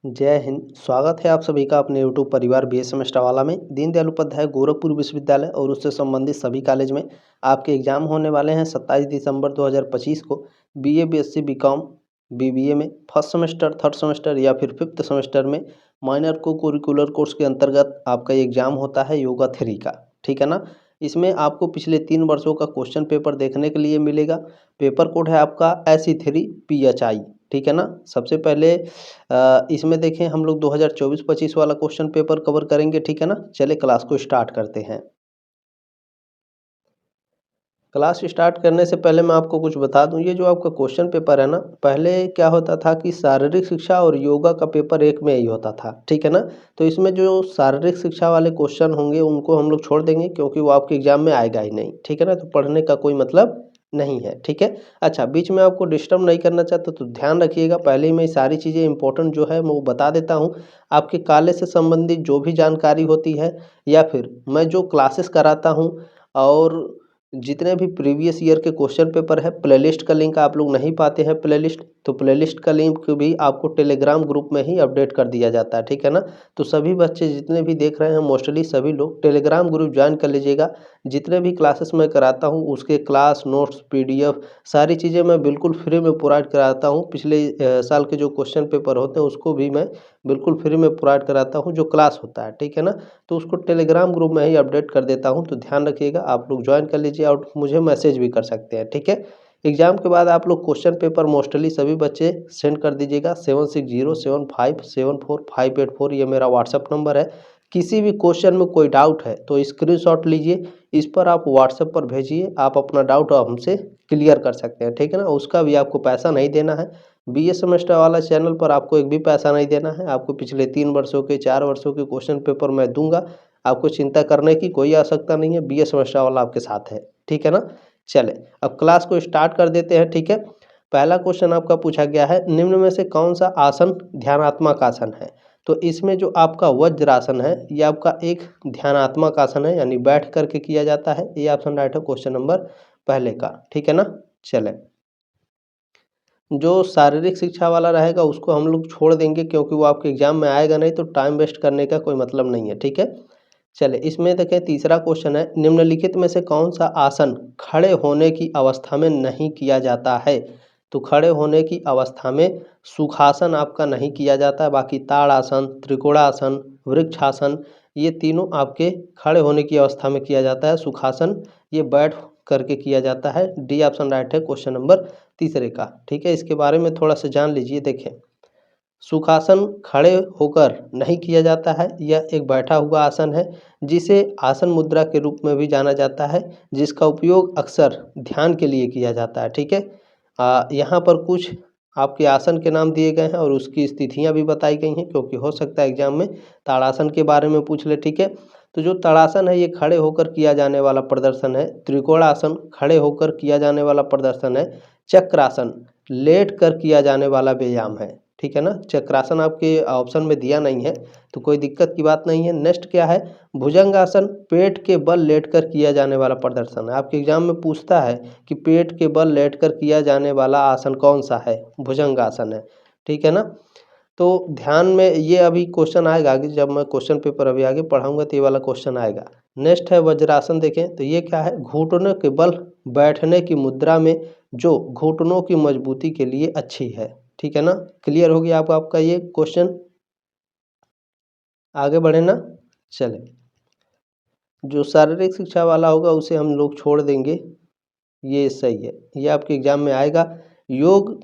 जय हिंद। स्वागत है आप सभी का अपने यूट्यूब परिवार बीए सेमेस्टर वाला में। दीनदयाल उपाध्याय गोरखपुर विश्वविद्यालय और उससे संबंधित सभी कॉलेज में आपके एग्जाम होने वाले हैं 27 दिसंबर 2025 को। बीए, बीएससी, बीकॉम, बीबीए में फर्स्ट सेमेस्टर, थर्ड सेमेस्टर या फिर फिफ्थ सेमेस्टर में माइनर को करिकुलर कोर्स के अंतर्गत आपका एग्जाम होता है योगा 3 का। ठीक है ना। इसमें आपको पिछले 3 वर्षों का क्वेश्चन पेपर देखने के लिए मिलेगा। पेपर कोड है आपका SE3PHI। ठीक है ना। सबसे पहले इसमें देखें हम लोग 2024-25 वाला क्वेश्चन पेपर कवर करेंगे। ठीक है ना। चले क्लास को स्टार्ट करते हैं। क्लास स्टार्ट करने से पहले मैं आपको कुछ बता दूं, ये जो आपका क्वेश्चन पेपर है ना, पहले क्या होता था कि शारीरिक शिक्षा और योगा का पेपर एक में ही होता था। ठीक है ना। तो इसमें जो शारीरिक शिक्षा वाले क्वेश्चन होंगे उनको हम लोग छोड़ देंगे क्योंकि वो आपके एग्जाम में आएगा ही नहीं। ठीक है ना। तो पढ़ने का कोई मतलब नहीं है। ठीक है। अच्छा, बीच में आपको डिस्टर्ब नहीं करना चाहता तो ध्यान रखिएगा। पहले ही मैं सारी चीज़ें इंपॉर्टेंट जो है वो बता देता हूँ। आपके कॉलेज से संबंधित जो भी जानकारी होती है या फिर मैं जो क्लासेस कराता हूँ और जितने भी प्रीवियस ईयर के क्वेश्चन पेपर है, प्लेलिस्ट का लिंक आप लोग नहीं पाते हैं प्लेलिस्ट, तो प्लेलिस्ट का लिंक भी आपको टेलीग्राम ग्रुप में ही अपडेट कर दिया जाता है। ठीक है ना। तो सभी बच्चे जितने भी देख रहे हैं मोस्टली सभी लोग टेलीग्राम ग्रुप ज्वाइन कर लीजिएगा। जितने भी क्लासेस मैं कराता हूँ उसके क्लास नोट्स, पीडीएफ सारी चीज़ें मैं बिल्कुल फ्री में प्रोवाइड कराता हूँ। पिछले साल के जो क्वेश्चन पेपर होते हैं उसको भी मैं बिल्कुल फ्री में प्रोवाइड कराता हूँ जो क्लास होता है। ठीक है ना। तो उसको टेलीग्राम ग्रुप में ही अपडेट कर देता हूँ, तो ध्यान रखिएगा। आप लोग ज्वाइन कर लीजिए और मुझे मैसेज भी कर सकते हैं। ठीक है। एग्जाम के बाद आप लोग क्वेश्चन पेपर मोस्टली सभी बच्चे सेंड कर दीजिएगा 7607574584। ये मेरा व्हाट्सअप नंबर है। किसी भी क्वेश्चन में कोई डाउट है तो स्क्रीनशॉट लीजिए, इस पर आप व्हाट्सएप पर भेजिए। आप अपना डाउट हमसे क्लियर कर सकते हैं। ठीक है ना। उसका भी आपको पैसा नहीं देना है। बीए सेमेस्टर वाला चैनल पर आपको एक भी पैसा नहीं देना है। आपको पिछले 3 वर्षों के, 4 वर्षों के क्वेश्चन पेपर मैं दूंगा। आपको चिंता करने की कोई आवश्यकता नहीं है। बीए सेमेस्टर वाला आपके साथ है। ठीक है ना। चले अब क्लास को स्टार्ट कर देते हैं। ठीक है। पहला क्वेश्चन आपका पूछा गया है, निम्न में से कौन सा आसन ध्यानात्मक आसन है। तो इसमें जो आपका वज्रासन है ये आपका एक ध्यानात्मक आसन है, यानी बैठ करके किया जाता है। ये ऑप्शन राइट है क्वेश्चन नंबर पहले का। ठीक है ना। चले, जो शारीरिक शिक्षा वाला रहेगा उसको हम लोग छोड़ देंगे क्योंकि वो आपके एग्जाम में आएगा नहीं, तो टाइम वेस्ट करने का कोई मतलब नहीं है। ठीक है। चले, इसमें देखें तीसरा क्वेश्चन है, निम्नलिखित में से कौन सा आसन खड़े होने की अवस्था में नहीं किया जाता है। तो खड़े होने की अवस्था में सुखासन आपका नहीं किया जाता है। बाकी ताड़ासन, त्रिकोणासन, वृक्षासन ये तीनों आपके खड़े होने की अवस्था में किया जाता है। सुखासन ये बैठ करके किया जाता है। डी ऑप्शन राइट है क्वेश्चन नंबर तीसरे का। ठीक है। इसके बारे में थोड़ा सा जान लीजिए। देखें, सुखासन खड़े होकर नहीं किया जाता है, यह एक बैठा हुआ आसन है जिसे आसन मुद्रा के रूप में भी जाना जाता है, जिसका उपयोग अक्सर ध्यान के लिए किया जाता है। ठीक है। यहाँ पर कुछ आपके आसन के नाम दिए गए हैं और उसकी स्थितियाँ भी बताई गई हैं क्योंकि हो सकता है एग्जाम में ताड़ासन के बारे में पूछ ले। ठीक है। तो जो ताड़ासन है ये खड़े होकर किया जाने वाला प्रदर्शन है। त्रिकोणासन खड़े होकर किया जाने वाला प्रदर्शन है। चक्रासन लेट कर किया जाने वाला व्यायाम है। ठीक है ना। चक्रासन आपके ऑप्शन में दिया नहीं है तो कोई दिक्कत की बात नहीं है। नेक्स्ट क्या है, भुजंगासन पेट के बल लेटकर किया जाने वाला प्रदर्शन है। आपके एग्जाम में पूछता है कि पेट के बल लेटकर किया जाने वाला आसन कौन सा है, भुजंगासन है। ठीक है ना। तो ध्यान में ये अभी क्वेश्चन आएगा आगे, जब मैं क्वेश्चन पेपर अभी आगे पढ़ाऊंगा तो ये वाला क्वेश्चन आएगा। नेक्स्ट है वज्रासन। देखें तो ये क्या है, घुटनों के बल बैठने की मुद्रा में जो घुटनों की मजबूती के लिए अच्छी है। ठीक है ना। क्लियर हो गया आपका ये क्वेश्चन। आगे बढ़े ना। चले, जो शारीरिक शिक्षा वाला होगा उसे हम लोग छोड़ देंगे, ये सही है, ये आपके एग्जाम में आएगा। योग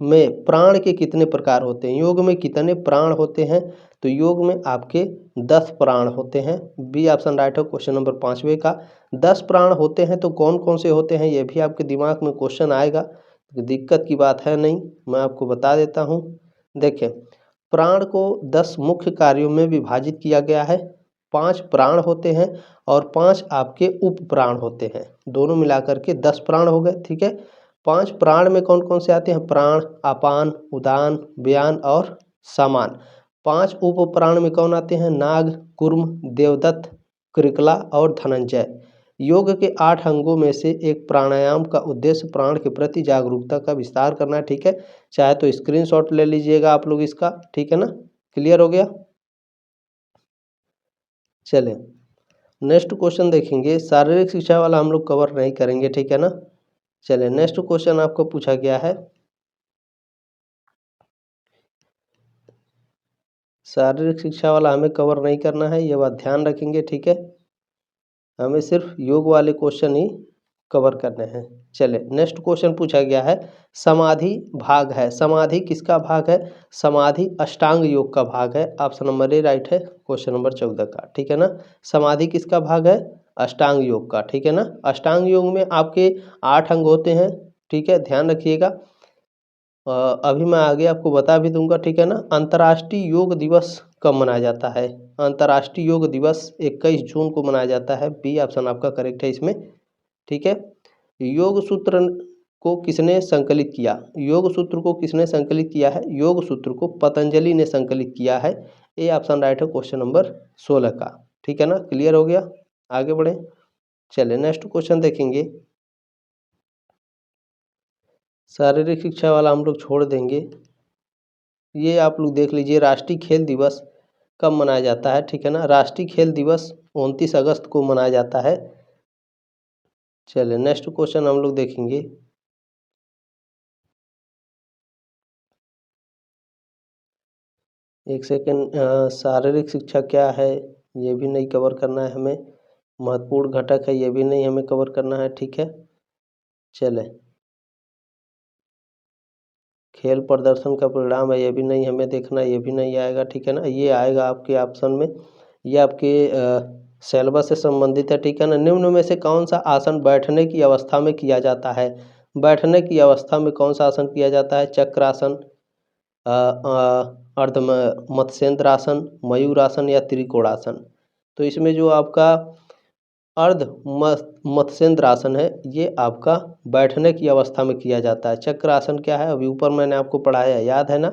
में प्राण के कितने प्रकार होते हैं, योग में कितने प्राण होते हैं। तो योग में आपके 10 प्राण होते हैं। बी ऑप्शन राइट है क्वेश्चन नंबर 5वें का। 10 प्राण होते हैं तो कौन कौन से होते हैं ये भी आपके दिमाग में क्वेश्चन आएगा, तो दिक्कत की बात है नहीं, मैं आपको बता देता हूँ। देखें, प्राण को 10 मुख्य कार्यों में विभाजित किया गया है। 5 प्राण होते हैं और 5 आपके उप प्राण होते हैं, दोनों मिलाकर के 10 प्राण हो गए। ठीक है। 5 प्राण में कौन कौन से आते हैं, प्राण, अपान, उदान, व्यान और समान। 5 उप प्राण में कौन आते हैं, नाग, कुर्म, देवदत्त, कृकला और धनंजय। योग के 8 अंगों में से एक प्राणायाम का उद्देश्य प्राण के प्रति जागरूकता का विस्तार करना है। ठीक है। चाहे तो स्क्रीनशॉट ले लीजिएगा आप लोग इसका। ठीक है ना। क्लियर हो गया। चलें नेक्स्ट क्वेश्चन देखेंगे, शारीरिक शिक्षा वाला हम लोग कवर नहीं करेंगे, ठीक है ना। चलें नेक्स्ट क्वेश्चन आपको पूछा गया है, शारीरिक शिक्षा वाला हमें कवर नहीं करना है, ये बात ध्यान रखेंगे, ठीक है। हमें सिर्फ योग वाले क्वेश्चन ही कवर करने हैं। चले नेक्स्ट क्वेश्चन पूछा गया है, समाधि भाग है, समाधि किसका भाग है, समाधि अष्टांग योग का भाग है। ऑप्शन नंबर ए राइट है क्वेश्चन नंबर 14 का, ठीक है ना। समाधि किसका भाग है, अष्टांग योग का, ठीक है ना। अष्टांग योग में आपके 8 अंग होते हैं, ठीक है, ध्यान रखिएगा। अभी मैं आगे आपको बता भी दूंगा, ठीक है ना। अंतर्राष्ट्रीय योग दिवस कब मनाया जाता है, अंतर्राष्ट्रीय योग दिवस 21 जून को मनाया जाता है। बी ऑप्शन आपका करेक्ट है इसमें, ठीक है। योग सूत्र को किसने संकलित किया, योग सूत्र को किसने संकलित किया है, योग सूत्र को पतंजलि ने संकलित किया है। ए ऑप्शन राइट है क्वेश्चन नंबर 16 का, ठीक है ना। क्लियर हो गया, आगे बढ़े। चलिए नेक्स्ट क्वेश्चन देखेंगे, शारीरिक शिक्षा वाला हम लोग छोड़ देंगे। ये आप लोग देख लीजिए, राष्ट्रीय खेल दिवस कब मनाया जाता है, ठीक है ना। राष्ट्रीय खेल दिवस 29 अगस्त को मनाया जाता है। चलिए नेक्स्ट क्वेश्चन हम लोग देखेंगे, एक सेकेंड, शारीरिक शिक्षा क्या है ये भी नहीं कवर करना है हमें, महत्वपूर्ण घटक है ये भी नहीं हमें कवर करना है, ठीक है। चले खेल प्रदर्शन का परिणाम है ये भी नहीं हमें देखना, ये भी नहीं आएगा, ठीक है ना। ये आएगा आपके ऑप्शन में, ये आपके सिलेबस से संबंधित है, ठीक है ना। निम्न में से कौन सा आसन बैठने की अवस्था में किया जाता है, बैठने की अवस्था में कौन सा आसन किया जाता है, चक्रासन, अर्ध मत्स्येंद्रासन, मयूरासन या त्रिकोणासन। तो इसमें जो आपका अर्ध मत्स्येंद्रासन है ये आपका बैठने की अवस्था में किया जाता है। चक्रासन क्या है अभी ऊपर मैंने आपको पढ़ाया, याद है ना,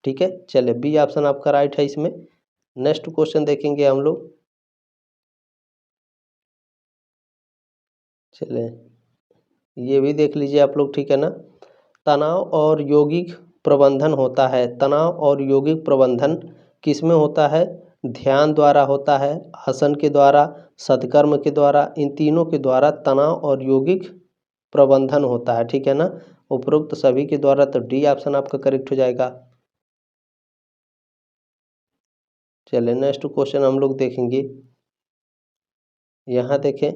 ठीक है। चलिए बी ऑप्शन आपका राइट है इसमें। नेक्स्ट क्वेश्चन देखेंगे हम लोग, चलिए ये भी देख लीजिए आप लोग, ठीक है ना। तनाव और यौगिक प्रबंधन होता है, तनाव और यौगिक प्रबंधन किस में होता है, ध्यान द्वारा होता है, आसन के द्वारा, सत्कर्म के द्वारा, इन तीनों के द्वारा तनाव और यौगिक प्रबंधन होता है, ठीक है ना। उपरोक्त सभी के द्वारा, तो डी ऑप्शन आपका करेक्ट हो जाएगा। चलिए नेक्स्ट क्वेश्चन हम लोग देखेंगे, यहाँ देखें,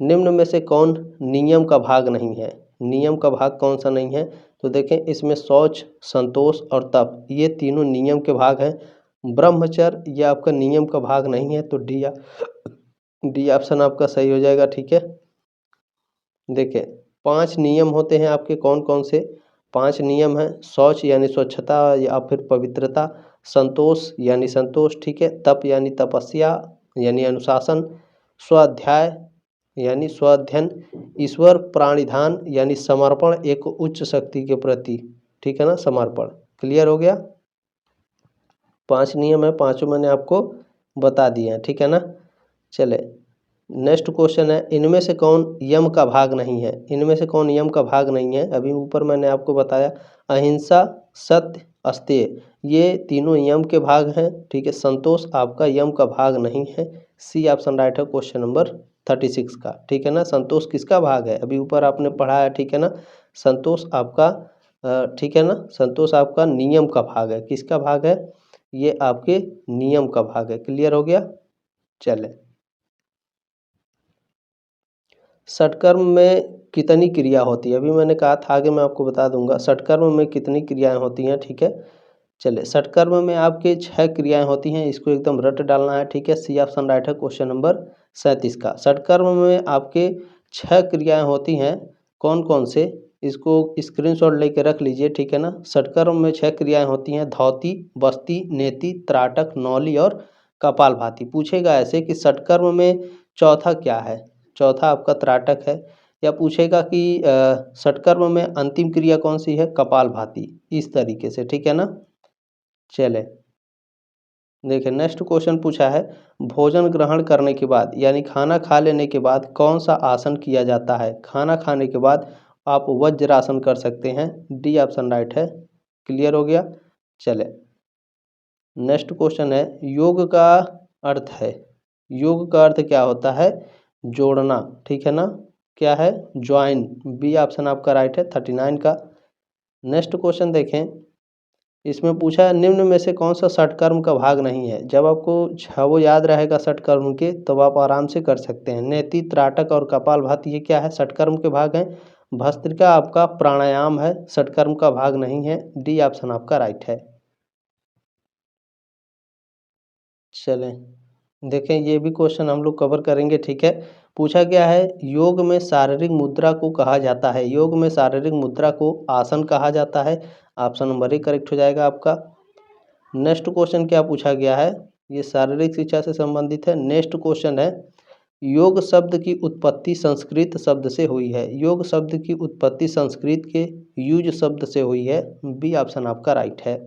निम्न में से कौन नियम का भाग नहीं है, नियम का भाग कौन सा नहीं है। तो देखें इसमें शौच, संतोष और तप ये तीनों नियम के भाग हैं। ब्रह्मचर्य ये आपका नियम का भाग नहीं है, तो डी ऑप्शन आपका सही हो जाएगा, ठीक है। देखिए 5 नियम होते हैं आपके, कौन कौन से 5 नियम हैं, शौच यानी स्वच्छता या फिर पवित्रता, संतोष यानी संतोष, ठीक है, तप यानी तपस्या यानी अनुशासन, स्वाध्याय यानी स्वाध्ययन, ईश्वर प्राणिधान यानी समर्पण एक उच्च शक्ति के प्रति, ठीक है ना, समर्पण। क्लियर हो गया, 5 नियम है, पांचों मैंने आपको बता दिए हैं, ठीक है ना। चले नेक्स्ट क्वेश्चन है, इनमें से कौन यम का भाग नहीं है, इनमें से कौन यम का भाग नहीं है। अभी ऊपर मैंने आपको बताया अहिंसा, सत्य, अस्तेय ये तीनों यम के भाग हैं, ठीक है। संतोष आपका यम का भाग नहीं है। सी ऑप्शन राइट है क्वेश्चन नंबर 36 का, ठीक है ना। संतोष किसका भाग है, अभी ऊपर आपने पढ़ा है, ठीक है ना। संतोष आपका ठीक है ना, संतोष आपका नियम का भाग है, किसका भाग है, ये आपके नियम का भाग है। क्लियर हो गया, चले षटकर्म में कितनी क्रिया होती है, अभी मैंने कहा था आगे मैं आपको बता दूंगा षटकर्म में कितनी क्रियाएं होती हैं, ठीक है। चलिए षटकर्म में आपके 6 क्रियाएं होती हैं, इसको एकदम रट डालना है, ठीक है। सी ऑप्शन राइट है क्वेश्चन नंबर 37 का। षटकर्म में आपके 6 क्रियाएं होती हैं, कौन कौन से, इसको स्क्रीनशॉट लेके रख लीजिए, ठीक है ना। षटकर्म में 6 क्रियाएं होती हैं, धौती, बस्ती, नेति, त्राटक, नौली और कपालभाति। पूछेगा ऐसे कि षटकर्म में चौथा क्या है, चौथा आपका त्राटक है, या पूछेगा कि षटकर्म में अंतिम क्रिया कौन सी है, कपालभाति, इस तरीके से, ठीक है ना। चले देखिए नेक्स्ट क्वेश्चन पूछा है, भोजन ग्रहण करने के बाद यानी खाना खा लेने के बाद कौन सा आसन किया जाता है। खाना खाने के बाद आप वज्रासन कर सकते हैं, डी ऑप्शन राइट है। क्लियर हो गया, चले नेक्स्ट क्वेश्चन है योग का अर्थ है, योग का अर्थ क्या होता है? जोड़ना, ठीक है ना, क्या है? ज्वाइन। बी ऑप्शन आपका राइट है 39 का। नेक्स्ट क्वेश्चन देखें, इसमें पूछा है निम्न में से कौन सा षटकर्म का भाग नहीं है? जब आपको छह याद रहेगा षटकर्म के तब आप आराम से कर सकते हैं। नेति, त्राटक और कपालभाति ये क्या है? षटकर्म के भाग हैं। भस्त्रिका आपका प्राणायाम है, षटकर्म का भाग नहीं है। डी ऑप्शन आपका राइट है। चलें देखें, ये भी क्वेश्चन हम लोग कवर करेंगे, ठीक है। पूछा गया है योग में शारीरिक मुद्रा को कहा जाता है, योग में शारीरिक मुद्रा को आसन कहा जाता है। ऑप्शन नंबर ए करेक्ट हो जाएगा आपका। नेक्स्ट क्वेश्चन क्या पूछा गया है? ये शारीरिक शिक्षा से संबंधित है। नेक्स्ट क्वेश्चन है योग शब्द की उत्पत्ति संस्कृत शब्द से हुई है, योग शब्द की उत्पत्ति संस्कृत के युज शब्द से हुई है। बी ऑप्शन आपका राइट है।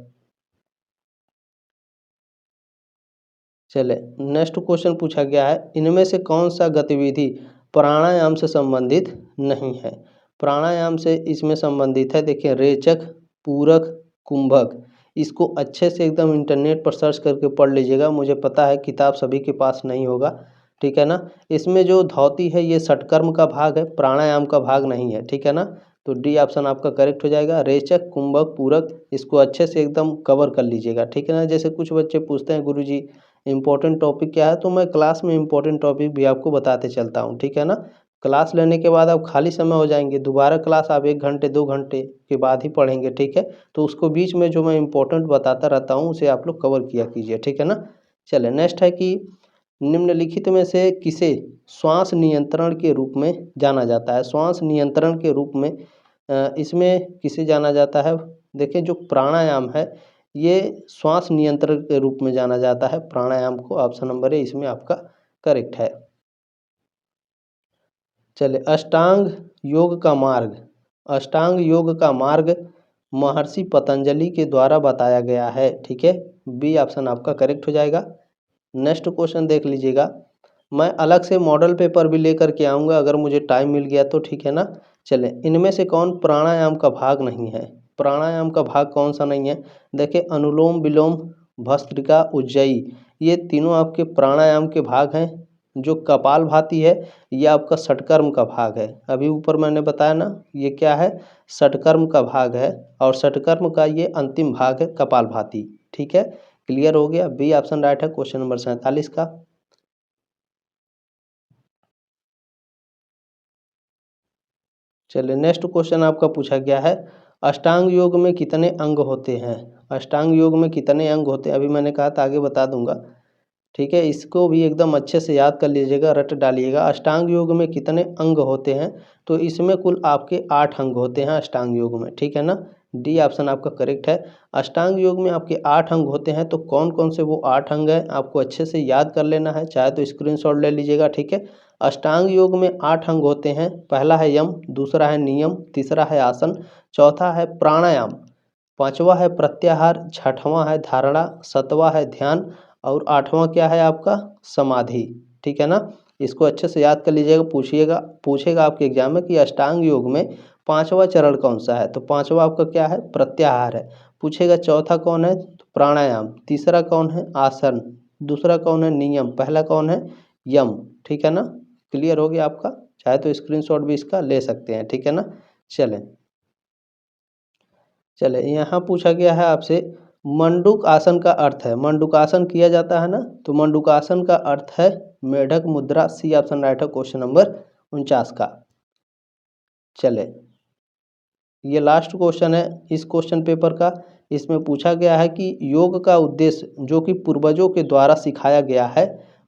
चले नेक्स्ट क्वेश्चन पूछा गया है इनमें से कौन सा गतिविधि प्राणायाम से संबंधित नहीं है? प्राणायाम से इसमें संबंधित है, देखिए रेचक, पूरक, कुंभक। इसको अच्छे से एकदम इंटरनेट पर सर्च करके पढ़ लीजिएगा, मुझे पता है किताब सभी के पास नहीं होगा, ठीक है ना। इसमें जो धौती है ये षटकर्म का भाग है, प्राणायाम का भाग नहीं है, ठीक है ना। तो डी ऑप्शन आपका करेक्ट हो जाएगा। रेचक, कुंभक, पूरक, इसको अच्छे से एकदम कवर कर लीजिएगा, ठीक है ना। जैसे कुछ बच्चे पूछते हैं गुरुजी इम्पोर्टेंट टॉपिक क्या है, तो मैं क्लास में इम्पोर्टेंट टॉपिक भी आपको बताते चलता हूँ, ठीक है ना। क्लास लेने के बाद आप खाली समय हो जाएंगे, दोबारा क्लास आप 1 घंटे 2 घंटे के बाद ही पढ़ेंगे, ठीक है। तो उसको बीच में जो मैं इम्पोर्टेंट बताता रहता हूँ उसे आप लोग कवर किया कीजिए, ठीक है ना। चले नेक्स्ट है कि निम्नलिखित में से किसे श्वास नियंत्रण के रूप में जाना जाता है? श्वास नियंत्रण के रूप में इसमें किसे जाना जाता है? देखिए जो प्राणायाम है ये श्वास नियंत्रण के रूप में जाना जाता है प्राणायाम को। ऑप्शन नंबर ए इसमें आपका करेक्ट है। चले अष्टांग योग का मार्ग, अष्टांग योग का मार्ग महर्षि पतंजलि के द्वारा बताया गया है, ठीक है। बी ऑप्शन आपका करेक्ट हो जाएगा। नेक्स्ट क्वेश्चन देख लीजिएगा, मैं अलग से मॉडल पेपर भी लेकर के आऊँगा अगर मुझे टाइम मिल गया तो, ठीक है ना। चलें इनमें से कौन प्राणायाम का भाग नहीं है? प्राणायाम का भाग कौन सा नहीं है? देखिए अनुलोम विलोम, भस्त्रिका, उज्जयी, ये तीनों आपके प्राणायाम के भाग हैं। जो कपालभाति है ये आपका षटकर्म का भाग है। अभी ऊपर मैंने बताया ना ये क्या है? षटकर्म का भाग है और षटकर्म का ये अंतिम भाग है कपालभाति, ठीक है। क्लियर हो गया। बी ऑप्शन राइट है क्वेश्चन नंबर 47 का। चलिए नेक्स्ट क्वेश्चन आपका पूछा गया है अष्टांग योग में कितने अंग होते हैं? अष्टांग योग में कितने अंग होते हैं? अभी मैंने कहा था आगे बता दूंगा, ठीक है। इसको भी एकदम अच्छे से याद कर लीजिएगा, रट डालिएगा। अष्टांग योग में कितने अंग होते हैं? तो इसमें कुल आपके 8 अंग होते हैं अष्टांग योग में, ठीक है ना। डी ऑप्शन आपका करेक्ट है। अष्टांग योग में आपके 8 अंग होते हैं, तो कौन कौन से वो 8 अंग हैं आपको अच्छे से याद कर लेना है, चाहे तो स्क्रीनशॉट ले लीजिएगा, ठीक है। अष्टांग योग में 8 अंग होते हैं। पहला है यम, दूसरा है नियम, तीसरा है आसन, चौथा है प्राणायाम, पांचवा है प्रत्याहार, छठवां है धारणा, सातवां है ध्यान और आठवां क्या है आपका? समाधि, ठीक है ना। इसको अच्छे से याद कर लीजिएगा, पूछेगा आपके एग्जाम में कि अष्टांग योग में पांचवा चरण कौन सा है? तो पांचवा आपका क्या है? प्रत्याहार है। पूछेगा चौथा कौन है? तो प्राणायाम, तीसरा कौन है? आसन, दूसरा कौन है? नियम, पहला कौन है? यम, ठीक है ना। क्लियर हो गया आपका, चाहे तो स्क्रीनशॉट भी इसका ले सकते हैं, ठीक है ना। चलें चले यहाँ पूछा गया है आपसे मंडूक आसन का अर्थ है, मंडूकासन किया जाता है ना, तो मंडूकासन का अर्थ है मेढक मुद्रा। सी ऑप्शन राइट है क्वेश्चन नंबर 49 का। चले ये लास्ट क्वेश्चन है इस क्वेश्चन पेपर का। इसमें पूछा गया है कि योग का उद्देश्य जो कि पूर्वजों के द्वारा सिखाया गया है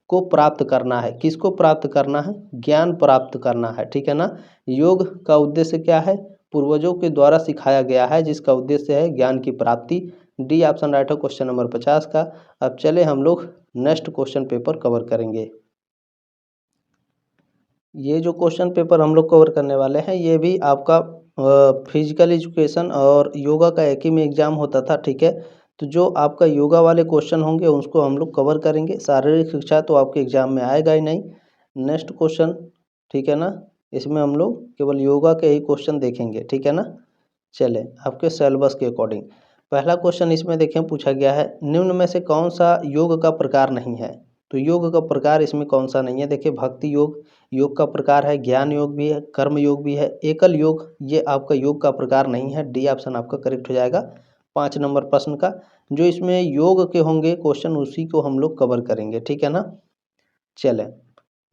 को प्राप्त करना है। किसको प्राप्त करना है? ज्ञान प्राप्त करना है, ठीक है ना। योग का उद्देश्य क्या है? पूर्वजों के द्वारा सिखाया गया है जिसका उद्देश्य है ज्ञान की प्राप्ति। डी ऑप्शन राइट है क्वेश्चन नंबर 50 का। अब चले हम लोग नेक्स्ट क्वेश्चन पेपर कवर करेंगे। ये जो क्वेश्चन पेपर हम लोग कवर करने वाले हैं ये भी आपका फिजिकल एजुकेशन और योगा का एक ही में एग्जाम होता था, ठीक है। तो जो आपका योगा वाले क्वेश्चन होंगे उसको हम लोग कवर करेंगे। शारीरिक शिक्षा तो आपके एग्जाम में आएगा ही नहीं। नेक्स्ट क्वेश्चन, ठीक है ना, इसमें हम लोग केवल योगा के ही क्वेश्चन देखेंगे, ठीक है ना। चले आपके सिलेबस के अकॉर्डिंग पहला क्वेश्चन इसमें देखें पूछा गया है, निम्न में से कौन सा योग का प्रकार नहीं है। तो योग का प्रकार इसमें कौन सा नहीं है। देखिए भक्ति योग योग का प्रकार है, ज्ञान योग भी है, कर्म योग भी है, एकल योग ये आपका योग का प्रकार नहीं है। डी ऑप्शन आपका करेक्ट हो जाएगा 5 नंबर प्रश्न का। जो इसमें योग के होंगे क्वेश्चन उसी को हम लोग कवर करेंगे, ठीक है ना। चलें,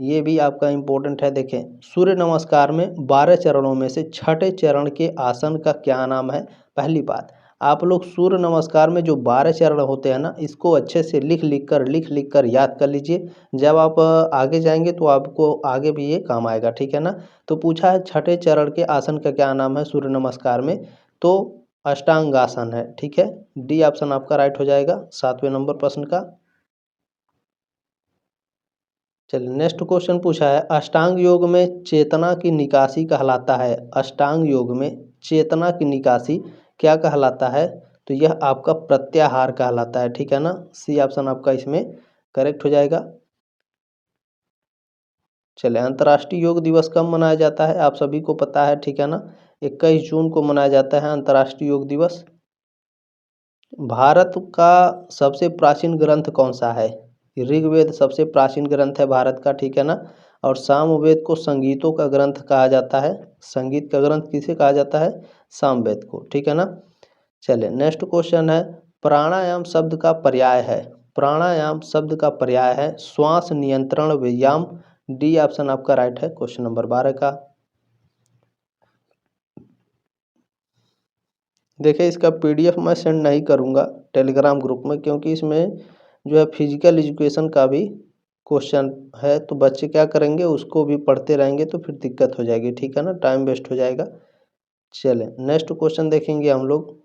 ये भी आपका इम्पोर्टेंट है। देखें सूर्य नमस्कार में 12 चरणों में से छठे चरण के आसन का क्या नाम है। पहली बात, आप लोग सूर्य नमस्कार में जो 12 चरण होते हैं ना, इसको अच्छे से लिख लिख कर याद कर लीजिए। जब आप आगे जाएंगे तो आपको आगे भी ये काम आएगा, ठीक है ना। तो पूछा है छठे चरण के आसन का क्या नाम है सूर्य नमस्कार में, तो अष्टांगासन है, ठीक है। डी ऑप्शन आपका राइट हो जाएगा 7वें नंबर प्रश्न का। चलिए नेक्स्ट क्वेश्चन पूछा है, अष्टांग योग में चेतना की निकासी कहलाता है। अष्टांग योग में चेतना की निकासी क्या कहलाता है, तो यह आपका प्रत्याहार कहलाता है, ठीक है ना। सी ऑप्शन आपका इसमें करेक्ट हो जाएगा। चलिए अंतर्राष्ट्रीय योग दिवस कब मनाया जाता है, आप सभी को पता है, ठीक है ना। 21 जून को मनाया जाता है अंतर्राष्ट्रीय योग दिवस। भारत का सबसे प्राचीन ग्रंथ कौन सा है। ऋग्वेद सबसे प्राचीन ग्रंथ है भारत का, ठीक है ना। और सामवेद को संगीतों का ग्रंथ कहा जाता है। संगीत का ग्रंथ किसे कहा जाता है, सामवेद को, ठीक है ना। चलिए नेक्स्ट क्वेश्चन है, प्राणायाम शब्द का पर्याय है। प्राणायाम शब्द का पर्याय है श्वास नियंत्रण व्यायाम। डी ऑप्शन आपका राइट है क्वेश्चन नंबर 12 का। देखिए इसका पीडीएफ मैं सेंड नहीं करूँगा टेलीग्राम ग्रुप में, क्योंकि इसमें जो है फिजिकल एजुकेशन का भी क्वेश्चन है, तो बच्चे क्या करेंगे उसको भी पढ़ते रहेंगे तो फिर दिक्कत हो जाएगी, ठीक है ना, टाइम वेस्ट हो जाएगा। चलें नेक्स्ट क्वेश्चन देखेंगे हम लोग।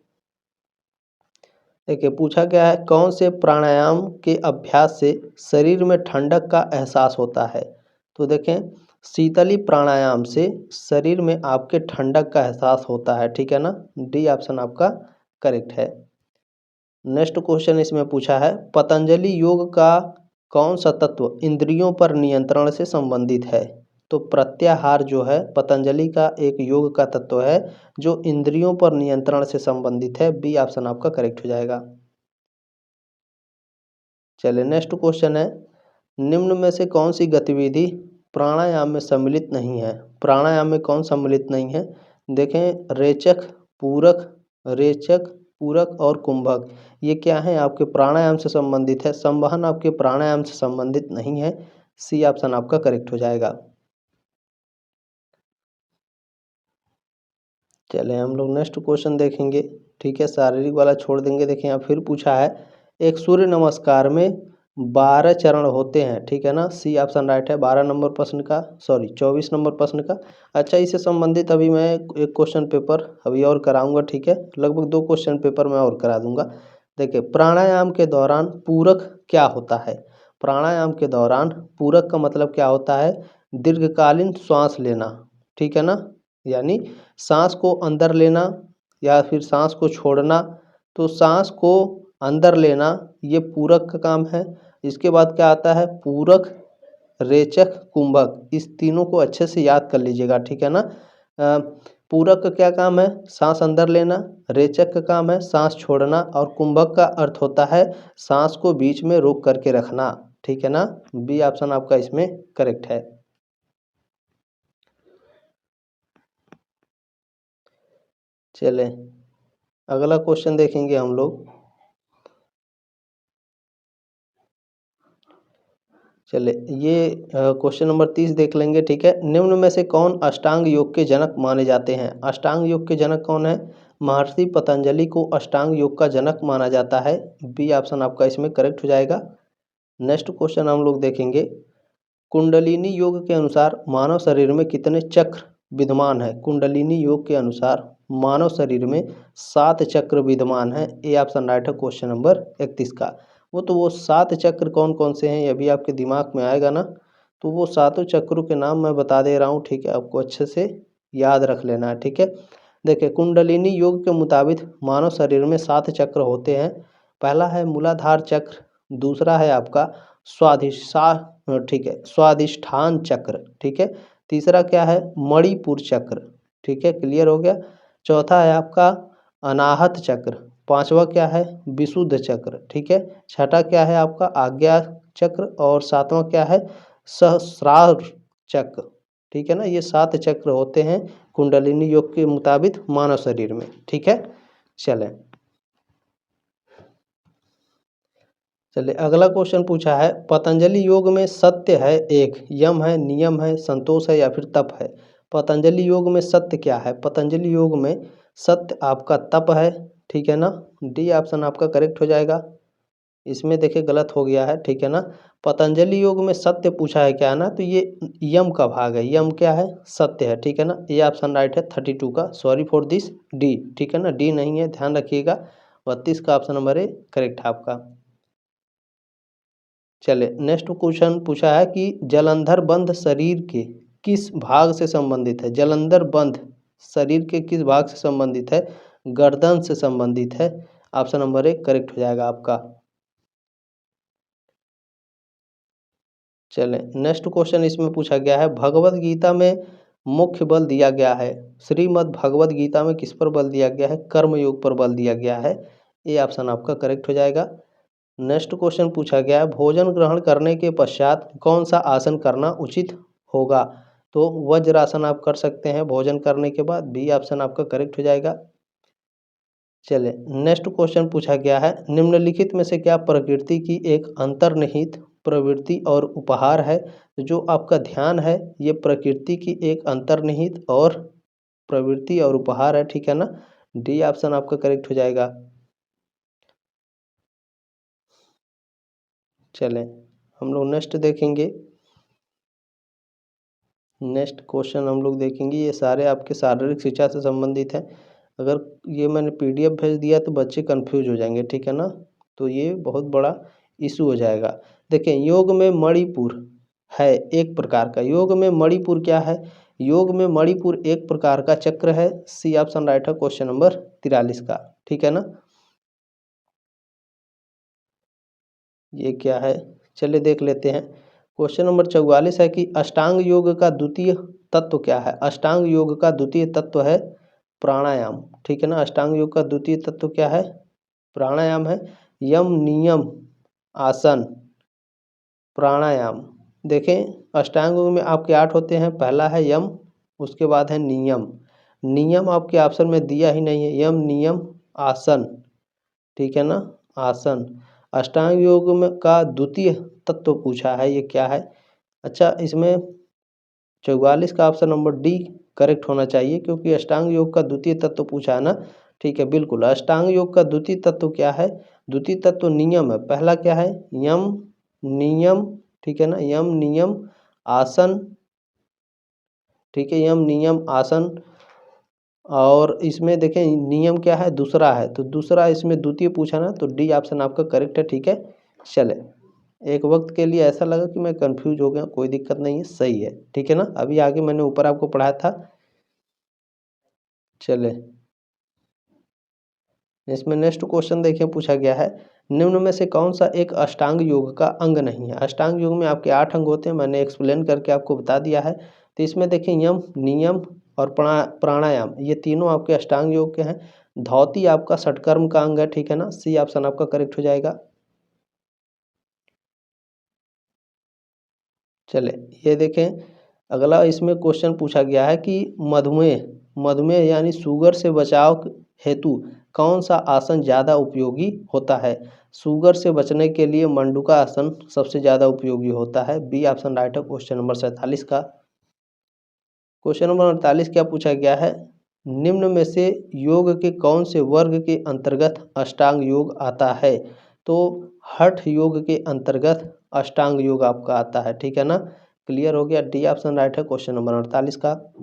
देखिए पूछा गया है, कौन से प्राणायाम के अभ्यास से शरीर में ठंडक का एहसास होता है। तो देखें शीतली प्राणायाम से शरीर में आपके ठंडक का एहसास होता है, ठीक है ना। डी ऑप्शन आपका करेक्ट है। नेक्स्ट क्वेश्चन इसमें पूछा है, पतंजलि योग का कौन सा तत्व इंद्रियों पर नियंत्रण से संबंधित है। तो प्रत्याहार जो है पतंजलि का एक योग का तत्व है जो इंद्रियों पर नियंत्रण से संबंधित है। बी ऑप्शन आपका करेक्ट हो जाएगा। चलिए नेक्स्ट क्वेश्चन है, निम्न में से कौन सी गतिविधि प्राणायाम में सम्मिलित नहीं है। प्राणायाम में कौन सम्मिलित नहीं है। देखें रेचक पूरक और कुंभक ये क्या है, आपके प्राणायाम से संबंधित है। संवहन आपके प्राणायाम से संबंधित नहीं है। सी ऑप्शन आपका करेक्ट हो जाएगा। चले हम लोग नेक्स्ट क्वेश्चन देखेंगे, ठीक है, शारीरिक वाला छोड़ देंगे। देखें यहाँ फिर पूछा है, एक सूर्य नमस्कार में 12 चरण होते हैं, ठीक है ना। सी ऑप्शन राइट है 12 नंबर प्रश्न का, सॉरी 24 नंबर प्रश्न का। अच्छा इससे संबंधित अभी मैं एक क्वेश्चन पेपर अभी और कराऊंगा, ठीक है, लगभग 2 क्वेश्चन पेपर मैं और करा दूंगा। देखिए प्राणायाम के दौरान पूरक क्या होता है। प्राणायाम के दौरान पूरक का मतलब क्या होता है, दीर्घकालीन श्वास लेना, ठीक है ना, यानी सांस को अंदर लेना या फिर सांस को छोड़ना। तो सांस को अंदर लेना ये पूरक का काम है। इसके बाद क्या आता है, पूरक रेचक कुंभक, इस तीनों को अच्छे से याद कर लीजिएगा, ठीक है ना। पूरक का क्या काम है, सांस अंदर लेना। रेचक का काम है सांस छोड़ना। और कुंभक का अर्थ होता है सांस को बीच में रोक करके रखना, ठीक है ना। बी ऑप्शन आपका इसमें करेक्ट है। चले अगला क्वेश्चन देखेंगे हम लोग। चले ये क्वेश्चन नंबर 30 देख लेंगे, ठीक है। निम्न में से कौन अष्टांग योग के जनक माने जाते हैं। अष्टांग योग के जनक कौन है, महर्षि पतंजलि को अष्टांग योग का जनक माना जाता है। बी ऑप्शन आपका इसमें करेक्ट हो जाएगा। नेक्स्ट क्वेश्चन हम लोग देखेंगे, कुंडलिनी योग के अनुसार मानव शरीर में कितने चक्र विद्यमान है। कुंडलिनी योग के अनुसार मानव शरीर में 7 चक्र विद्यमान है। ए ऑप्शन राइट है क्वेश्चन नंबर 31 का। वो 7 चक्र कौन कौन से हैं ये अभी आपके दिमाग में आएगा ना, तो वो 7 चक्रों के नाम मैं बता दे रहा हूँ, ठीक है, आपको अच्छे से याद रख लेना है, ठीक है। देखिए कुंडलिनी योग के मुताबिक मानव शरीर में 7 चक्र होते हैं। पहला है मूलाधार चक्र, दूसरा है आपका स्वाधिष्ठान, ठीक है, स्वाधिष्ठान चक्र, ठीक है। तीसरा क्या है, मणिपुर चक्र, ठीक है, क्लियर हो गया। चौथा है आपका अनाहत चक्र, पांचवा क्या है विशुद्ध चक्र, ठीक है। छठा क्या है आपका आज्ञा चक्र और सातवां क्या है सहस्रार चक्र, ठीक है ना। ये 7 चक्र होते हैं कुंडलिनी योग के मुताबिक मानव शरीर में, ठीक है। चलें अगला क्वेश्चन पूछा है पतंजलि योग में सत्य है एक, यम है, नियम है, संतोष है या फिर तप है। पतंजलि योग में सत्य क्या है? पतंजलि योग में सत्य आपका तप है, ठीक है ना। डी ऑप्शन आपका करेक्ट हो जाएगा। इसमें देखिए गलत हो गया है, ठीक है ना। पतंजलि योग में सत्य पूछा है क्या ना, तो ये यम का भाग है। यम क्या है? सत्य है, ठीक है ना। ये ऑप्शन राइट है 32 का। सॉरी फॉर दिस डी, ठीक है ना। डी नहीं है, ध्यान रखिएगा। 32 का ऑप्शन नंबर ए करेक्ट है आपका। चले नेक्स्ट क्वेश्चन पूछा है कि जलंधर बंध शरीर के किस भाग से संबंधित है? जलंधर बंध शरीर के किस भाग से संबंधित है? गर्दन से संबंधित है। ऑप्शन नंबर ए करेक्ट हो जाएगा आपका। चलें नेक्स्ट क्वेश्चन इसमें पूछा गया है भगवत गीता में मुख्य बल दिया गया है। श्रीमद् भगवत गीता में किस पर बल दिया गया है? कर्म योग पर बल दिया गया है। ये ऑप्शन आपका करेक्ट हो जाएगा। नेक्स्ट क्वेश्चन पूछा गया है भोजन ग्रहण करने के पश्चात कौन सा आसन करना उचित होगा? तो वज्रासन आप कर सकते हैं भोजन करने के बाद। बी ऑप्शन आपका करेक्ट हो जाएगा। चले नेक्स्ट क्वेश्चन पूछा गया है निम्नलिखित में से क्या प्रकृति की एक अंतर्निहित प्रवृत्ति और उपहार है? जो आपका ध्यान है ये प्रकृति की एक अंतर्निहित और प्रवृत्ति और उपहार है, ठीक है ना। डी ऑप्शन आपका करेक्ट हो जाएगा। चलें हम लोग नेक्स्ट देखेंगे। नेक्स्ट क्वेश्चन हम लोग देखेंगे, ये सारे आपके शारीरिक शिक्षा से संबंधित हैं। अगर ये मैंने पीडीएफ भेज दिया तो बच्चे कंफ्यूज हो जाएंगे, ठीक है ना। तो ये बहुत बड़ा इशू हो जाएगा। देखें योग में मणिपुर है एक प्रकार का। योग में मणिपुर क्या है? योग में मणिपुर एक प्रकार का चक्र है। सी ऑप्शन राइट है क्वेश्चन नंबर 43 का, ठीक है ना। ये क्या है चलिए देख लेते हैं। क्वेश्चन नंबर 44 है कि अष्टांग योग का द्वितीय तत्व क्या है? अष्टांग योग का द्वितीय तत्व है प्राणायाम, ठीक है ना। अष्टांग योग का द्वितीय तत्व क्या है? प्राणायाम है। यम नियम आसन प्राणायाम। देखें अष्टांग योग में आपके 8 होते हैं। पहला है यम, उसके बाद है नियम। नियम आपके ऑप्शन में दिया ही नहीं है। यम नियम आसन, ठीक है ना, आसन। अष्टांग योग में का द्वितीय तत्व पूछा है, ये क्या है? अच्छा इसमें 44 का ऑप्शन नंबर डी करेक्ट होना चाहिए क्योंकि अष्टांग योग का द्वितीय तत्व पूछा है ना, ठीक है। बिल्कुल अष्टांग योग का द्वितीय तत्व क्या है? द्वितीय तत्व नियम है। पहला क्या है? यम नियम, ठीक है ना। यम नियम आसन, ठीक है, यम नियम आसन। और इसमें देखें नियम क्या है? दूसरा है, तो दूसरा इसमें द्वितीय पूछा ना, तो डी ऑप्शन आपका करेक्ट है, ठीक है। चले एक वक्त के लिए ऐसा लगा कि मैं कंफ्यूज हो गया, कोई दिक्कत नहीं है, सही है, ठीक है ना। अभी आगे मैंने ऊपर आपको पढ़ाया था। चले इसमें नेक्स्ट क्वेश्चन देखिए पूछा गया है निम्न में से कौन सा एक अष्टांग योग का अंग नहीं है? अष्टांग योग में आपके 8 अंग होते हैं, मैंने एक्सप्लेन करके आपको बता दिया है। तो इसमें देखिए यम नियम और प्राणायाम ये तीनों आपके अष्टांग योग के हैं। धौती आपका षटकर्म का अंग है, ठीक है ना। सी ऑप्शन आपका करेक्ट हो जाएगा। चले ये देखें अगला इसमें क्वेश्चन पूछा गया है कि मधुमेह मधुमेह यानी शुगर से बचाव हेतु कौन सा आसन ज़्यादा उपयोगी होता है? शुगर से बचने के लिए मंडूका आसन सबसे ज़्यादा उपयोगी होता है। बी ऑप्शन राइट है क्वेश्चन नंबर 47 का। क्वेश्चन नंबर 48 क्या पूछा गया है निम्न में से योग के कौन से वर्ग के अंतर्गत अष्टांग योग आता है? तो हठ योग के अंतर्गत अष्टांग योग आपका आता है, ठीक है ना। क्लियर हो गया। डी ऑप्शन राइट है क्वेश्चन नंबर 48 का।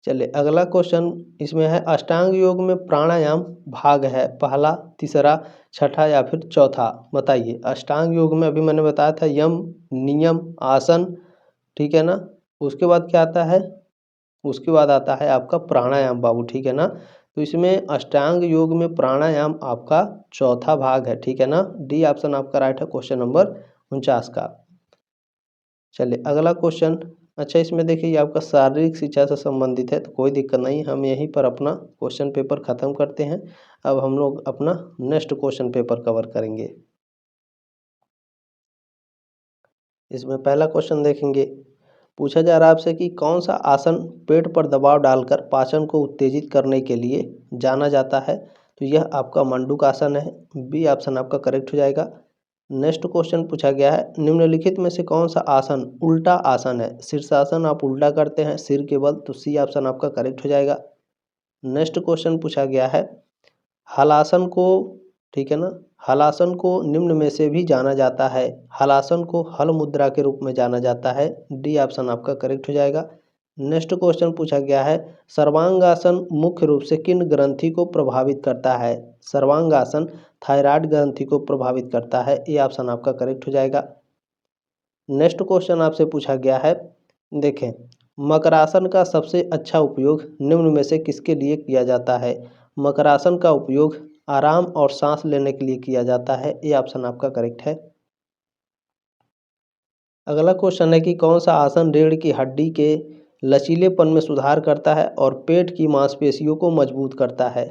चलिए अगला क्वेश्चन इसमें है अष्टांग योग में प्राणायाम भाग है पहला, तीसरा, छठा या फिर चौथा? बताइए। अष्टांग योग में अभी मैंने बताया था यम नियम आसन, ठीक है ना। उसके बाद क्या आता है? उसके बाद आता है आपका प्राणायाम बाबू, ठीक है ना। तो इसमें अष्टांग योग में प्राणायाम आपका चौथा भाग है, ठीक है ना। डी ऑप्शन आपका राइट है क्वेश्चन नंबर 49 का। चलिए अगला क्वेश्चन अच्छा, इसमें देखिए ये आपका शारीरिक शिक्षा से संबंधित है तो कोई दिक्कत नहीं, हम यहीं पर अपना क्वेश्चन पेपर ख़त्म करते हैं। अब हम लोग अपना नेक्स्ट क्वेश्चन पेपर कवर करेंगे। इसमें पहला क्वेश्चन देखेंगे, पूछा जा रहा है आपसे कि कौन सा आसन पेट पर दबाव डालकर पाचन को उत्तेजित करने के लिए जाना जाता है। तो यह आपका मंडूक आसन है, बी ऑप्शन आपका करेक्ट हो जाएगा। नेक्स्ट क्वेश्चन पूछा गया है, निम्नलिखित में से कौन सा आसन उल्टा आसन है। शीर्षासन आप उल्टा करते हैं सिर के बल, तो सी ऑप्शन आपका करेक्ट हो जाएगा। नेक्स्ट क्वेश्चन पूछा गया है, हलासन को, ठीक है ना, हलासन को निम्न में से भी जाना जाता है। हलासन को हल मुद्रा के रूप में जाना जाता है, डी ऑप्शन आपका करेक्ट हो जाएगा। नेक्स्ट क्वेश्चन पूछा गया है, सर्वांगासन मुख्य रूप से किन ग्रंथि को प्रभावित करता है। सर्वांगासन थायराइड ग्रंथि को प्रभावित करता है, ये ऑप्शन आपका करेक्ट हो जाएगा। नेक्स्ट क्वेश्चन आपसे पूछा गया है, देखें, मकरासन का सबसे अच्छा उपयोग निम्न में से किसके लिए किया जाता है। मकरासन का उपयोग आराम और सांस लेने के लिए किया जाता है, ये ऑप्शन आपका करेक्ट है। अगला क्वेश्चन है कि कौन सा आसन रीढ़ की हड्डी के लचीलेपन में सुधार करता है और पेट की मांसपेशियों को मजबूत करता है।